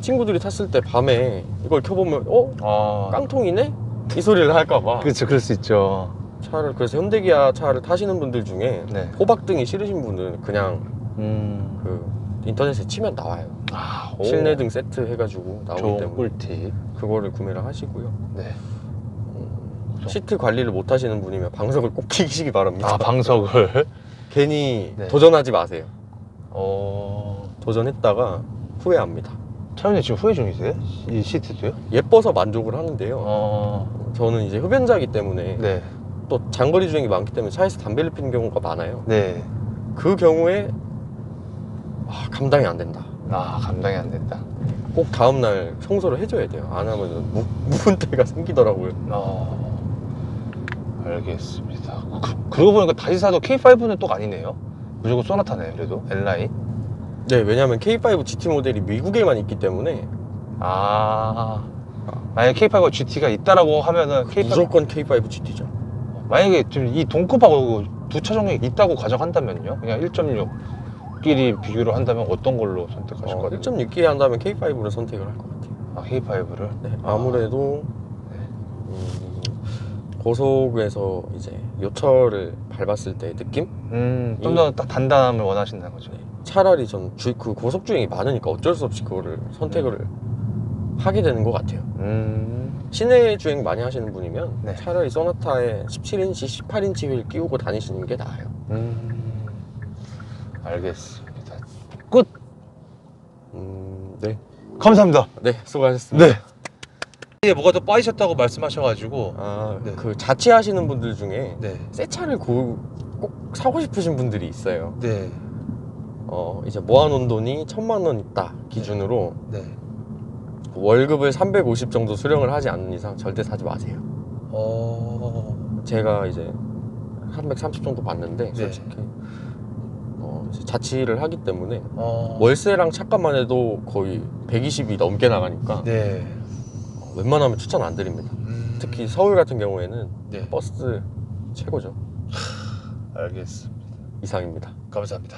친구들이 탔을 때 밤에 이걸 켜보면 아. 깡통이네? 이 소리를 할까봐. 그렇죠. 그럴 수 있죠. 차를, 그래서 현대기아 차를 타시는 분들 중에 네. 호박등이 싫으신 분들은 그냥 음. 그 인터넷에 치면 나와요. 아, 오. 실내등 세트 해가지고 나오기 좋은 때문에 꿀팁. 그거를 구매를 하시고요. 네. 시트 관리를 못 하시는 분이면 방석을 꼭 끼시기 바랍니다. 아, 방석을. 괜히 네. 도전하지 마세요. 어. 도전했다가 후회합니다. 차연이 지금 후회 중이세요? 이 시트도요? 예뻐서 만족을 하는데요. 어. 저는 이제 흡연자이기 때문에 네. 또 장거리 주행이 많기 때문에 차에서 담배를 피는 경우가 많아요. 네. 그 경우에 감당이 안 된다. 아, 감당이 안 된다. 꼭 다음날 청소를 해줘야 돼요. 안 하면 묵은 때가 생기더라고요. 알겠습니다. 그러고 보니까 다시 사도 K5는 또 아니네요. 무조건 소나타네요. 그래도 N라인. 네, 왜냐면 K5 GT 모델이 미국에만 있기 때문에 만약에 K5와 GT가 있다라고 하면은 K5 무조건 K5 GT죠. 만약에 지금 이 동급하고 두 차 종목이 있다고 가정한다면요. 그냥 1.6끼리 비교를 한다면 어떤 걸로 선택하실 것 같아요? 1.6기에 한다면 K5를 선택을 할 것 같아요. 아, K5를? 네, 아무래도 고속에서 이제 요철을 밟았을 때의 느낌? 좀 더 딱 단단함을 원하신다는 거죠. 차라리 전 그 고속 주행이 많으니까 어쩔 수 없이 그거를 선택을 하게 되는 것 같아요. 시내 주행 많이 하시는 분이면 네. 차라리 소나타에 17인치, 18인치 휠 끼우고 다니시는 게 나아요. 알겠습니다. 끝! 네. 감사합니다. 네, 수고하셨습니다. 네. 이게 뭐가 더 빠지셨다고 말씀하셔가지고. 네. 네. 그 자취하시는 분들 중에 네. 새 차를 꼭 사고 싶으신 분들이 있어요. 네. 이제 모아놓은 돈이 1,000만 원 있다 기준으로 네. 월급을 350 정도 수령을 하지 않는 이상 절대 사지 마세요. 제가 이제 330 정도 받는데 솔직히 이제 자취를 하기 때문에 월세랑 차값만 해도 거의 120이 넘게 나가니까 네. 웬만하면 추천 안 드립니다. 특히 서울 같은 경우에는 네. 버스 최고죠. 알겠습니다. 이상입니다. 감사합니다.